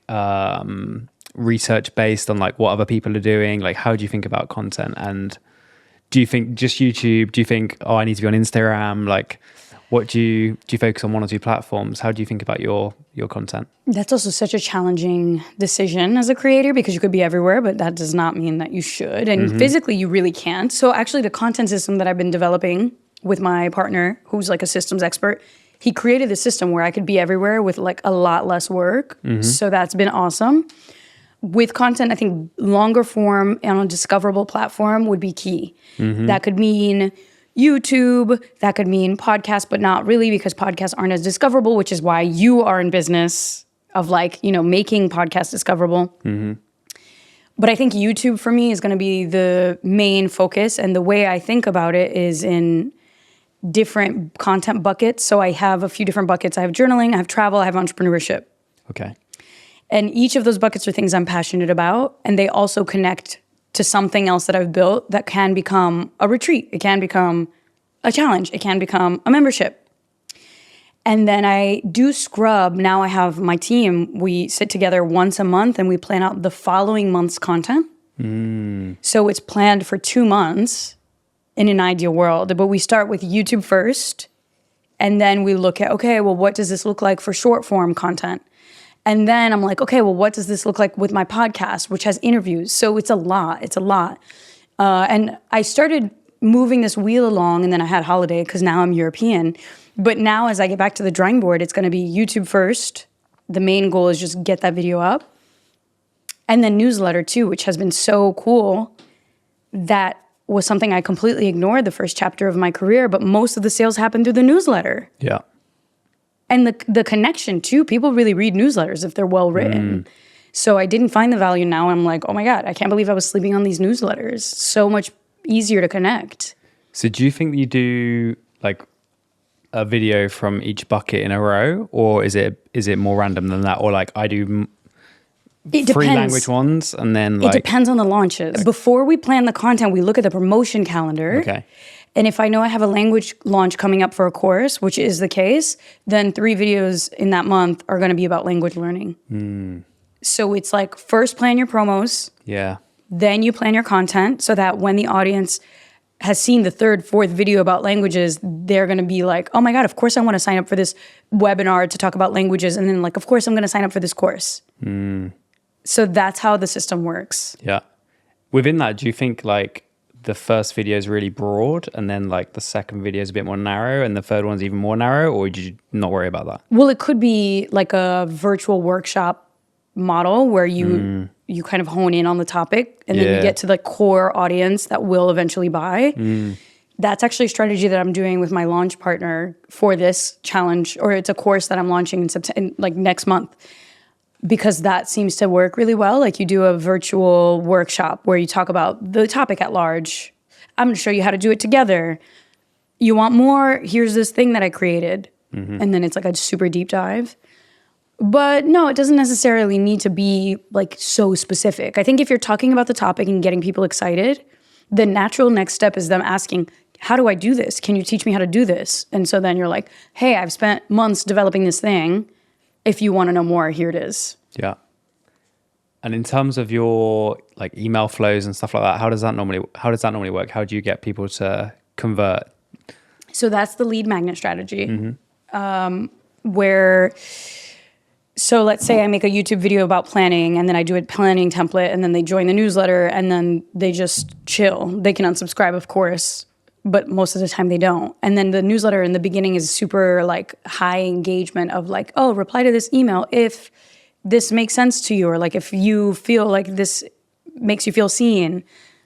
research based on like what other people are doing? Like, how do you think about content? And do you think just YouTube? Do you think, oh, I need to be on Instagram? Like, what do you focus on one or two platforms? How do you think about your content? That's also such a challenging decision as a creator because you could be everywhere, but that does not mean that you should. And physically, you really can't. So actually, the content system that I've been developing with my partner, who's like a systems expert, he created a system where I could be everywhere with like a lot less work. So that's been awesome. With content, I think longer form and on a discoverable platform would be key. That could mean YouTube, that could mean podcasts, but not really because podcasts aren't as discoverable, which is why you are in business of like, you know, making podcasts discoverable. But I think YouTube for me is going to be the main focus. And the way I think about it is in different content buckets. So I have a few different buckets. I have journaling, I have travel, I have entrepreneurship. Okay. And each of those buckets are things I'm passionate about. And they also connect to something else that I've built that can become a retreat. It can become a challenge. It can become a membership. And then I do scrub. Now I have my team. We sit together once a month and we plan out the following month's content. So it's planned for 2 months in an ideal world. But we start with YouTube first. And then we look at, okay, well, what does this look like for short form content? And then I'm like, okay, well, what does this look like with my podcast, which has interviews? So it's a lot. And I started moving this wheel along, and then I had holiday because now I'm European. But now as I get back to the drawing board, it's going to be YouTube first. The main goal is just get that video up. And then newsletter too, which has been so cool. That was something I completely ignored the first chapter of my career, but most of the sales happen through the newsletter. Yeah. And the connection too, people really read newsletters if they're well written. So I didn't find the value. Now I'm like, oh my God, I can't believe I was sleeping on these newsletters. So much easier to connect. So do you think that you do like a video from each bucket in a row, or is it more random than that? Or like I do three language ones, and then like... It depends on the launches. Before we plan the content, we look at the promotion calendar. Okay. And if I know I have a language launch coming up for a course, which is the case, then 3 videos in that month are going to be about language learning. So it's like first plan your promos. Yeah. Then you plan your content so that when the audience has seen the 3rd, 4th video about languages, they're going to be like, oh my God, of course I want to sign up for this webinar to talk about languages. And then like, of course I'm going to sign up for this course. So that's how the system works. Yeah. Within that, do you think like the first video is really broad and then like the second video is a bit more narrow and the third one's even more narrow, or did you not worry about that? Well, it could be like a virtual workshop model where you kind of hone in on the topic and then you get to the core audience that will eventually buy. That's actually a strategy that I'm doing with my launch partner for this challenge, or it's a course that I'm launching in September, like next month. Because that seems to work really well. Like you do a virtual workshop where you talk about the topic at large. I'm going to show you how to do it together. You want more? Here's this thing that I created. And then it's like a super deep dive. But no, it doesn't necessarily need to be like so specific. I think if you're talking about the topic and getting people excited, the natural next step is them asking, how do I do this? Can you teach me how to do this? And so then you're like, hey, I've spent months developing this thing. If you want to know more, here it is. Yeah. And in terms of your like email flows and stuff like that, how does that normally work? How do you get people to convert? So that's the lead magnet strategy. So let's say I make a YouTube video about planning and then I do a planning template and then they join the newsletter and then they just chill. They can unsubscribe, of course, but most of the time they don't. And then the newsletter in the beginning is super like high engagement of like, oh, reply to this email if this makes sense to you, or like if you feel like this makes you feel seen.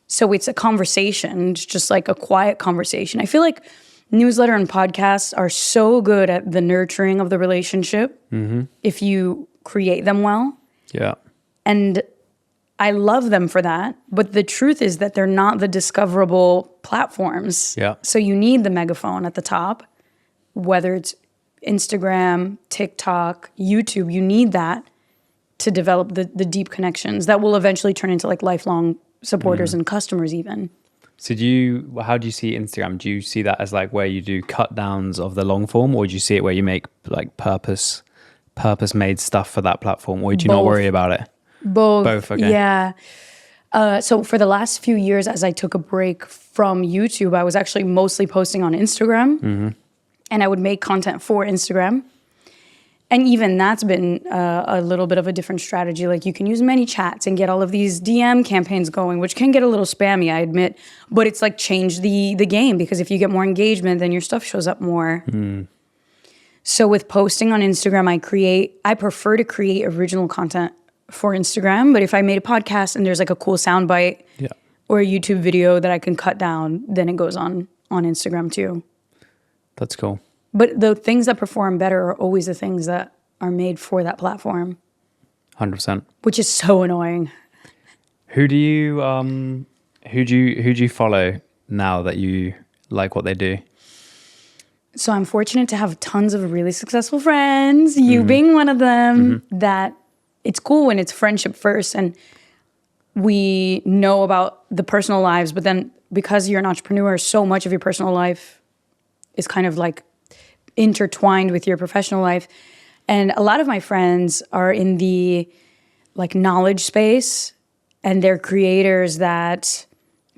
So it's a conversation, just like a quiet conversation. I feel like newsletter and podcasts are so good at the nurturing of the relationship if you create them well. Yeah. And I love them for that, but the truth is that they're not the discoverable platforms. Yeah. So you need the megaphone at the top, whether it's Instagram, TikTok, YouTube, you need that to develop the deep connections that will eventually turn into like lifelong supporters and customers even. So how do you see Instagram? Do you see that as like where you do cut downs of the long form, or do you see it where you make like purpose made stuff for that platform, or do you not worry about it? Both, okay. Yeah. So for the last few years, as I took a break from YouTube, I was actually mostly posting on Instagram, and I would make content for Instagram. And even that's been a little bit of a different strategy. Like you can use many chats and get all of these DM campaigns going, which can get a little spammy, I admit. But it's like changed the game, because if you get more engagement, then your stuff shows up more. So with posting on Instagram, I prefer to create original content for Instagram. But if I made a podcast and there's like a cool soundbite or a YouTube video that I can cut down, then it goes on Instagram too. That's cool. But the things that perform better are always the things that are made for that platform. 100%. Which is so annoying. Who do you follow now that you like what they do? So I'm fortunate to have tons of really successful friends, you being one of them, that it's cool when it's friendship first and we know about the personal lives, but then because you're an entrepreneur, so much of your personal life is kind of like intertwined with your professional life. And a lot of my friends are in the like knowledge space, and they're creators that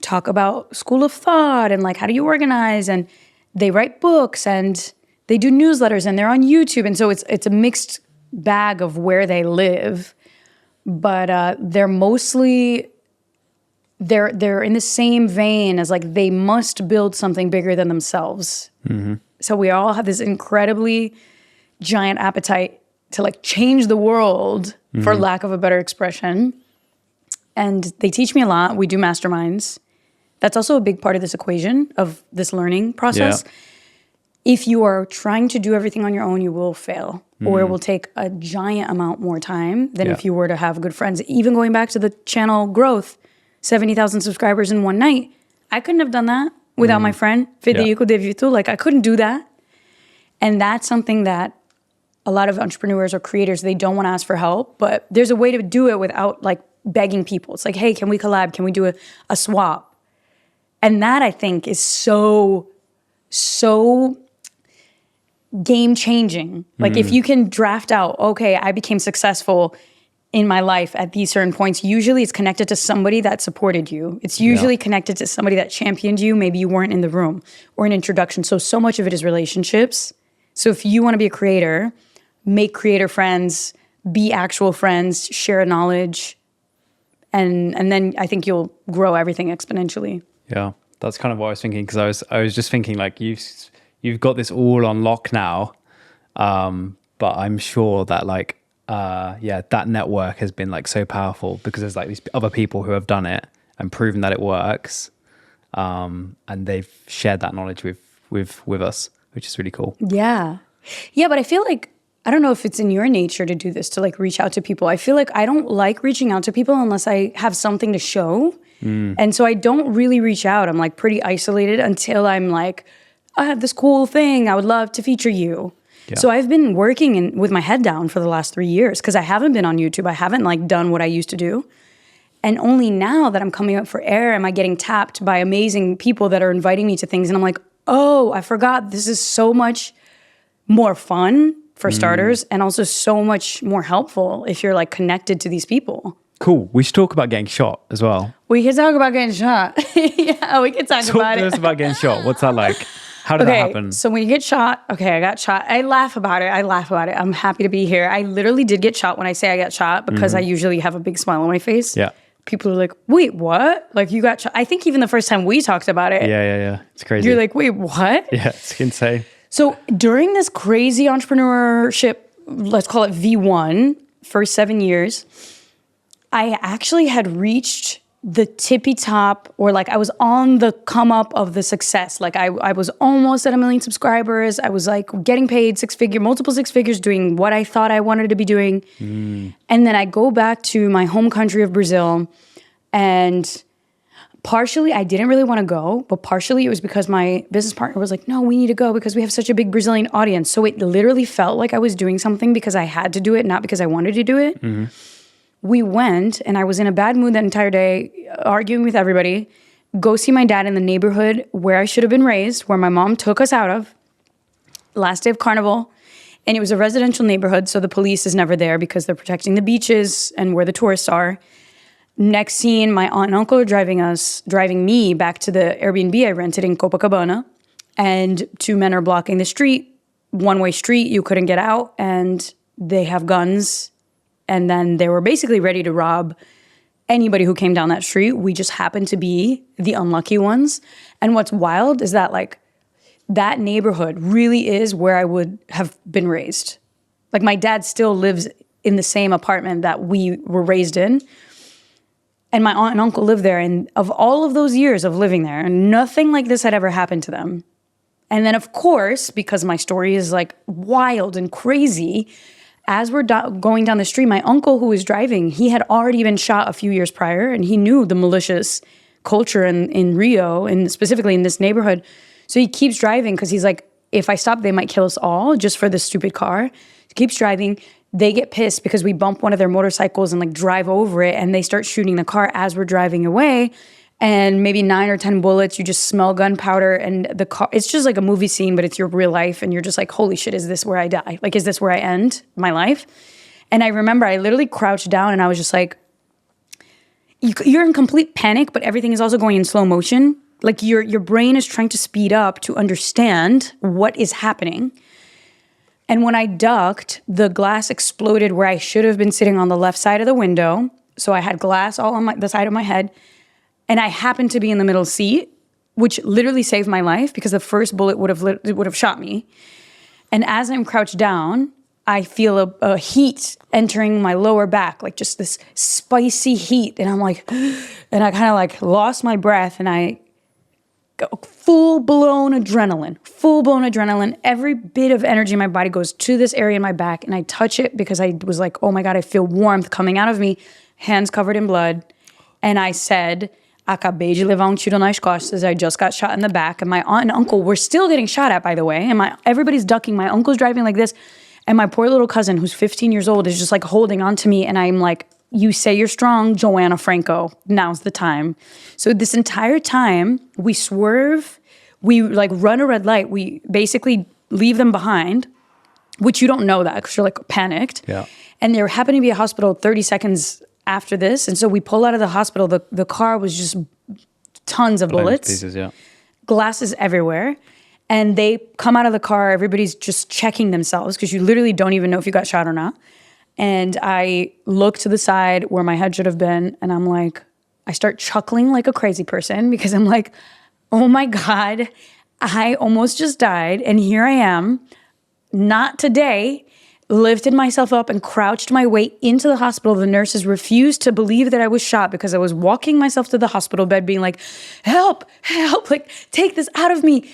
talk about school of thought and like how do you organize, and they write books and they do newsletters and they're on YouTube. And so it's a mixed bag of where they live, but they're mostly they're in the same vein as like they must build something bigger than themselves. So we all have this incredibly giant appetite to like change the world, for lack of a better expression. And they teach me a lot. We do masterminds. That's also a big part of this equation of this learning process. If you are trying to do everything on your own, you will fail, or it will take a giant amount more time than if you were to have good friends. Even going back to the channel growth, 70,000 subscribers in one night, I couldn't have done that without my friend Federico De Vito. Like, I couldn't do that. And that's something that a lot of entrepreneurs or creators, they don't want to ask for help, but there's a way to do it without like begging people. It's like, hey, can we collab? Can we do a swap? And that, I think, is so game changing. Like if you can draft out, okay, I became successful in my life at these certain points, usually it's connected to somebody that supported you. It's usually connected to somebody that championed you. Maybe you weren't in the room, or an introduction. So much of it is relationships. So if you want to be a creator, make creator friends, be actual friends, share knowledge, and then I think you'll grow everything exponentially. Yeah, that's kind of what I was thinking, because I was just thinking like you've got this all on lock now, but I'm sure that like that network has been like so powerful, because there's like these other people who have done it and proven that it works, and they've shared that knowledge with us, which is really cool. Yeah, but I feel like, I don't know if it's in your nature to do this, to like reach out to people. I feel like I don't like reaching out to people unless I have something to show. And so I don't really reach out. I'm like pretty isolated until I'm like, I have this cool thing, I would love to feature you. Yeah. So I've been working with my head down for the last 3 years, because I haven't been on YouTube. I haven't like done what I used to do. And only now that I'm coming up for air am I getting tapped by amazing people that are inviting me to things. And I'm like, oh, I forgot this is so much more fun for starters, and also so much more helpful if you're like connected to these people. Cool. We should talk about getting shot as well. We can talk about getting shot. Yeah, we can talk about it. Talk to us about getting shot. What's that like? How did that happen? So when you get shot, I got shot. I laugh about it. I'm happy to be here. I literally did get shot when I say I got shot, because I usually have a big smile on my face. Yeah. People are like, wait, what? Like, you got shot? I think even the first time we talked about it. Yeah. It's crazy. You're like, wait, what? Yeah, it's insane. So during this crazy entrepreneurship, let's call it V1, first 7 years, I actually had reached the tippy top, or like I was on the come up of the success. Like I was almost at 1 million subscribers. I was like getting paid multiple six figures, doing what I thought I wanted to be doing. And then I go back to my home country of Brazil, and partially I didn't really want to go, but partially it was because my business partner was like, no, we need to go because we have such a big Brazilian audience. So it literally felt like I was doing something because I had to do it, not because I wanted to do it. We went, and I was in a bad mood that entire day, arguing with everybody, go see my dad in the neighborhood where I should have been raised, where my mom took us out of, last day of carnival. And it was a residential neighborhood, so the police is never there because they're protecting the beaches and where the tourists are. Next scene, my aunt and uncle are driving me back to the Airbnb I rented in Copacabana. And 2 men are blocking the street, one-way street, you couldn't get out, and they have guns. And then they were basically ready to rob anybody who came down that street. We just happened to be the unlucky ones. And what's wild is that like that neighborhood really is where I would have been raised. Like my dad still lives in the same apartment that we were raised in. And my aunt and uncle live there. And of all of those years of living there, nothing like this had ever happened to them. And then of course, because my story is like wild and crazy, as we're going down the street, my uncle who was driving, he had already been shot a few years prior, and he knew the malicious culture in Rio, and specifically in this neighborhood. So he keeps driving because he's like, if I stop, they might kill us all just for this stupid car. He keeps driving. They get pissed because we bump one of their motorcycles and like drive over it, and they start shooting the car as we're driving away. And maybe 9 or 10 bullets, you just smell gunpowder, and the car, it's just like a movie scene, but it's your real life. And you're just like, holy shit, is this where I die? Like, is this where I end my life? And I remember I literally crouched down and I was just like, you're in complete panic, but everything is also going in slow motion. Like your brain is trying to speed up to understand what is happening. And when I ducked, the glass exploded where I should have been sitting on the left side of the window. So I had glass all on the side of my head. And I happened to be in the middle seat, which literally saved my life because the first bullet would have shot me. And as I'm crouched down, I feel a heat entering my lower back, like just this spicy heat. And I'm like, and I kind of like lost my breath, and I go full-blown adrenaline. Every bit of energy in my body goes to this area in my back, and I touch it because I was like, oh my God, I feel warmth coming out of me, hands covered in blood. And I said, acabei de levar tiro nas costas. I just got shot in the back. And my aunt and uncle were still getting shot at, by the way. And everybody's ducking. My uncle's driving like this. And my poor little cousin, who's 15 years old, is just like holding on to me. And I'm like, you say you're strong, Joanna Franco. Now's the time. So this entire time, we swerve. We like run a red light. We basically leave them behind, which you don't know that because you're like panicked. Yeah. And there happened to be a hospital 30 seconds after this. And so we pull out of the hospital. The car was just tons of bullets. Pieces, yeah. Glasses everywhere. And they come out of the car. Everybody's just checking themselves because you literally don't even know if you got shot or not. And I look to the side where my head should have been. And I'm like, I start chuckling like a crazy person because I'm like, oh my God, I almost just died. And here I am, not today, lifted myself up and crouched my way into the hospital. The nurses refused to believe that I was shot because I was walking myself to the hospital bed being like, help, like take this out of me.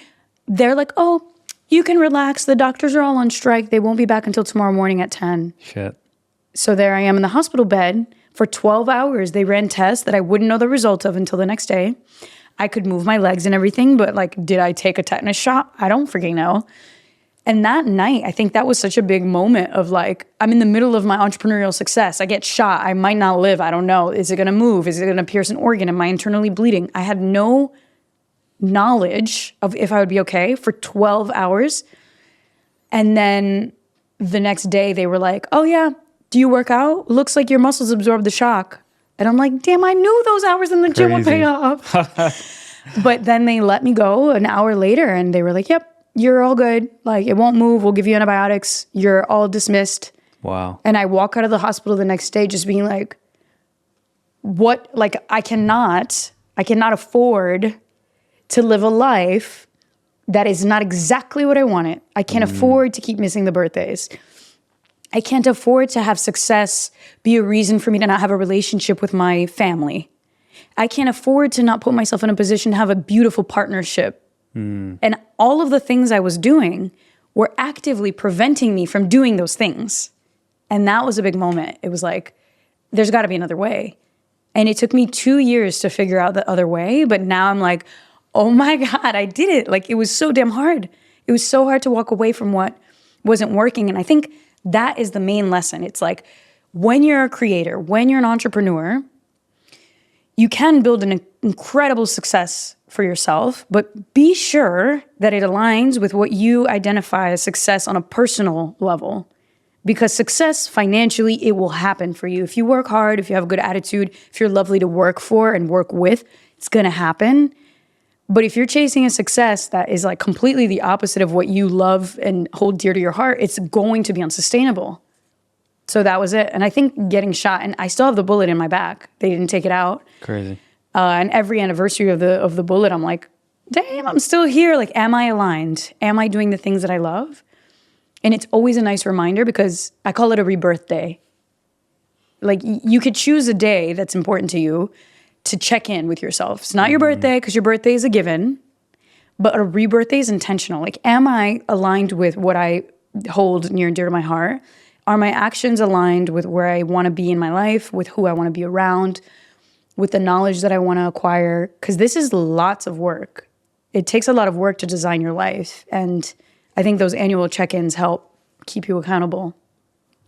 They're like, oh, you can relax. The doctors are all on strike. They won't be back until tomorrow morning at 10. Shit. So there I am in the hospital bed for 12 hours. They ran tests that I wouldn't know the result of until the next day. I could move my legs and everything, but like, did I take a tetanus shot? I don't freaking know. And that night, I think that was such a big moment of like, I'm in the middle of my entrepreneurial success. I get shot. I might not live. I don't know. Is it going to move? Is it going to pierce an organ? Am I internally bleeding? I had no knowledge of if I would be okay for 12 hours. And then the next day they were like, oh yeah, do you work out? Looks like your muscles absorb the shock. And I'm like, damn, I knew those hours in the gym would pay off. But then they let me go an hour later and they were like, yep, you're all good. Like, it won't move. We'll give you antibiotics. You're all dismissed. Wow. And I walk out of the hospital the next day just being like, what? Like, I cannot afford to live a life that is not exactly what I wanted. I can't afford to keep missing the birthdays. I can't afford to have success be a reason for me to not have a relationship with my family. I can't afford to not put myself in a position to have a beautiful partnership. And all of the things I was doing were actively preventing me from doing those things. And that was a big moment. It was like, there's got to be another way. And it took me 2 years to figure out the other way. But now I'm like, oh my God, I did it. Like, it was so damn hard. It was so hard to walk away from what wasn't working. And I think that is the main lesson. It's like, when you're a creator, when you're an entrepreneur, you can build an incredible success for yourself, but be sure that it aligns with what you identify as success on a personal level. Because success financially, it will happen for you. If you work hard, if you have a good attitude, if you're lovely to work for and work with, it's going to happen. But if you're chasing a success that is like completely the opposite of what you love and hold dear to your heart, it's going to be unsustainable. So that was it. And I think getting shot, and I still have the bullet in my back. They didn't take it out. Crazy. And every anniversary of the bullet, I'm like, damn, I'm still here. Like, am I aligned? Am I doing the things that I love? And it's always a nice reminder because I call it a rebirth day. Like, you could choose a day that's important to you to check in with yourself. It's not your birthday because your birthday is a given, but a rebirth day is intentional. Like, am I aligned with what I hold near and dear to my heart? Are my actions aligned with where I want to be in my life, with who I want to be around, with the knowledge that I want to acquire? Because this is lots of work. It takes a lot of work to design your life. And I think those annual check-ins help keep you accountable.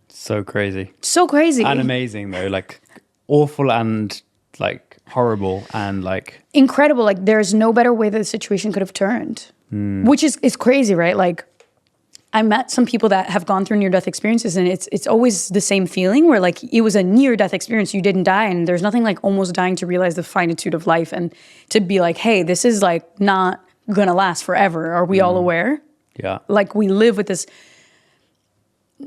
So crazy. So crazy. And amazing, though. Like, awful and, like, horrible and, like... incredible. Like, there's no better way that the situation could have turned. Which is crazy, right? Like, I met some people that have gone through near-death experiences, and it's always the same feeling where, like, it was a near-death experience. You didn't die, and there's nothing like almost dying to realize the finitude of life and to be like, hey, this is, like, not gonna last forever. Are we all aware? Yeah. Like, we live with this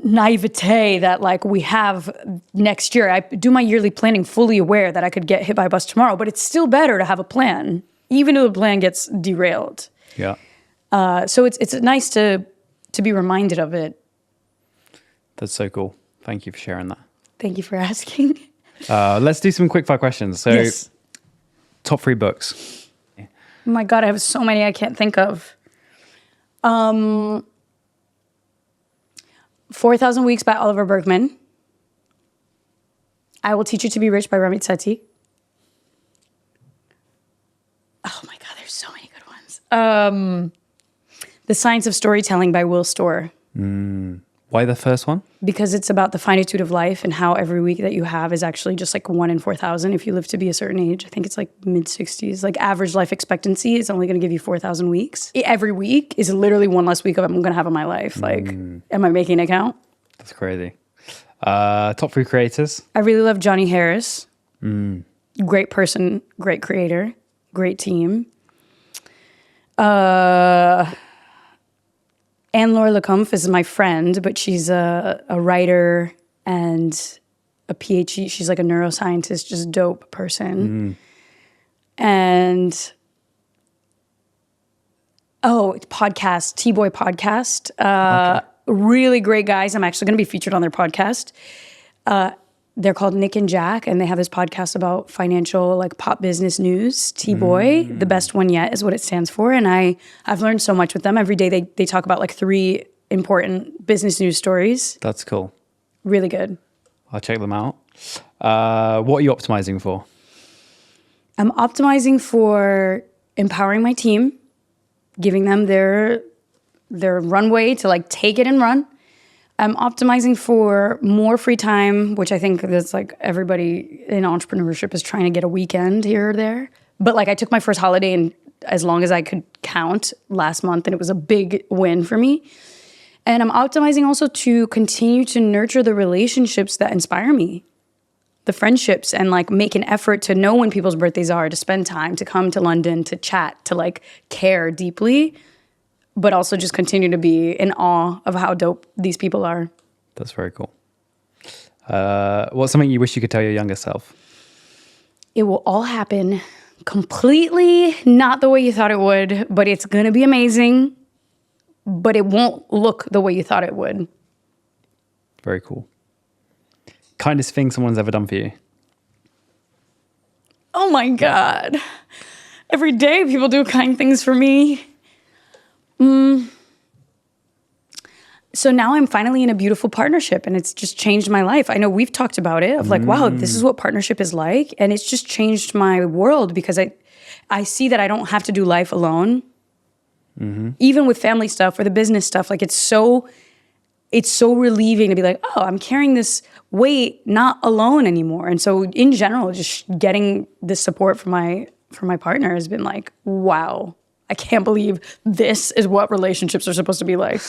naivete that like we have next year. I do my yearly planning fully aware that I could get hit by a bus tomorrow, but it's still better to have a plan, even if the plan gets derailed. Yeah. So it's nice to be reminded of it. That's so cool. Thank you for sharing that. Thank you for asking. Let's do some quickfire questions. So, yes. Top 3 books. Oh my God, I have so many I can't think of. 4,000 Weeks by Oliver Berkman. I Will Teach You to Be Rich by Ramit Sethi. Oh my God, there's so many good ones. The Science of Storytelling by Will Storr. Why the first one? Because it's about the finitude of life and how every week that you have is actually just like 1 in 4,000 if you live to be a certain age. I think it's like mid-60s. Like average life expectancy is only going to give you 4,000 weeks. Every week is literally one less week of I'm going to have in my life. Like, am I making it count? That's crazy. Top 3 creators. I really love Johnny Harris. Great person, great creator, great team. Anne-Laure Lecomte is my friend, but she's a writer and a PhD. She's like a neuroscientist, just dope person. And, podcast, T-Boy podcast. Okay. Really great guys. I'm actually going to be featured on their podcast. They're called Nick and Jack, and they have this podcast about financial, like pop business news. T-Boy, the best one yet is what it stands for. And I've learned so much with them. Every day they talk about like 3 important business news stories. That's cool. Really good. I'll check them out. What are you optimizing for? I'm optimizing for empowering my team, giving them their runway to like take it and run. I'm optimizing for more free time, which I think that's like everybody in entrepreneurship is trying to get a weekend here or there. But like I took my first holiday and as long as I could count last month, and it was a big win for me. And I'm optimizing also to continue to nurture the relationships that inspire me, the friendships, and like make an effort to know when people's birthdays are, to spend time, to come to London, to chat, to like care deeply. But also just continue to be in awe of how dope these people are. That's very cool. What's something you wish you could tell your younger self? It will all happen completely not the way you thought it would, but it's going to be amazing, but it won't look the way you thought it would. Very cool. Kindest thing someone's ever done for you? Oh my God. Every day people do kind things for me. So now I'm finally in a beautiful partnership and it's just changed my life. I know we've talked about it of like, wow, this is what partnership is like. And it's just changed my world because I see that I don't have to do life alone. Even with family stuff or the business stuff, like it's so relieving to be like, oh, I'm carrying this weight not alone anymore. And so in general, just getting this support from my partner has been like, wow. I can't believe this is what relationships are supposed to be like.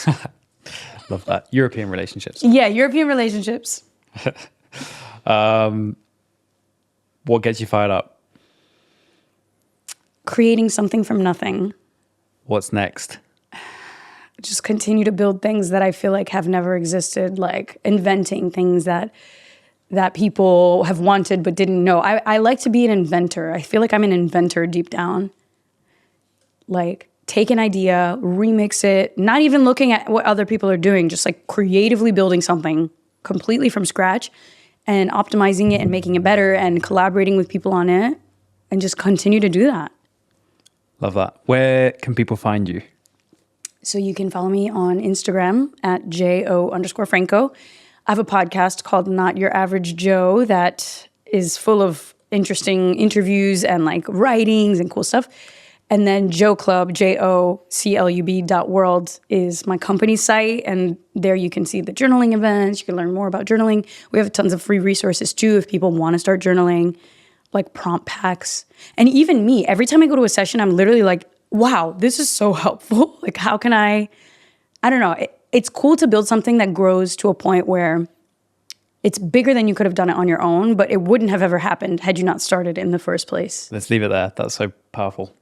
Love that. European relationships. Yeah, European relationships. What gets you fired up? Creating something from nothing. What's next? Just continue to build things that I feel like have never existed, like inventing things that people have wanted but didn't know. I like to be an inventor. I feel like I'm an inventor deep down. Like take an idea, remix it, not even looking at what other people are doing, just like creatively building something completely from scratch and optimizing it and making it better and collaborating with people on it and just continue to do that. Love that. Where can people find you? So you can follow me on Instagram at JO_Franco. I have a podcast called Not Your Average Joe that is full of interesting interviews and like writings and cool stuff. And then JoClub, JoClub.world is my company site. And there you can see the journaling events. You can learn more about journaling. We have tons of free resources too if people want to start journaling, like prompt packs. And even me, every time I go to a session, I'm literally like, wow, this is so helpful. Like how can I don't know. It's cool to build something that grows to a point where it's bigger than you could have done it on your own, but it wouldn't have ever happened had you not started in the first place. Let's leave it there. That's so powerful.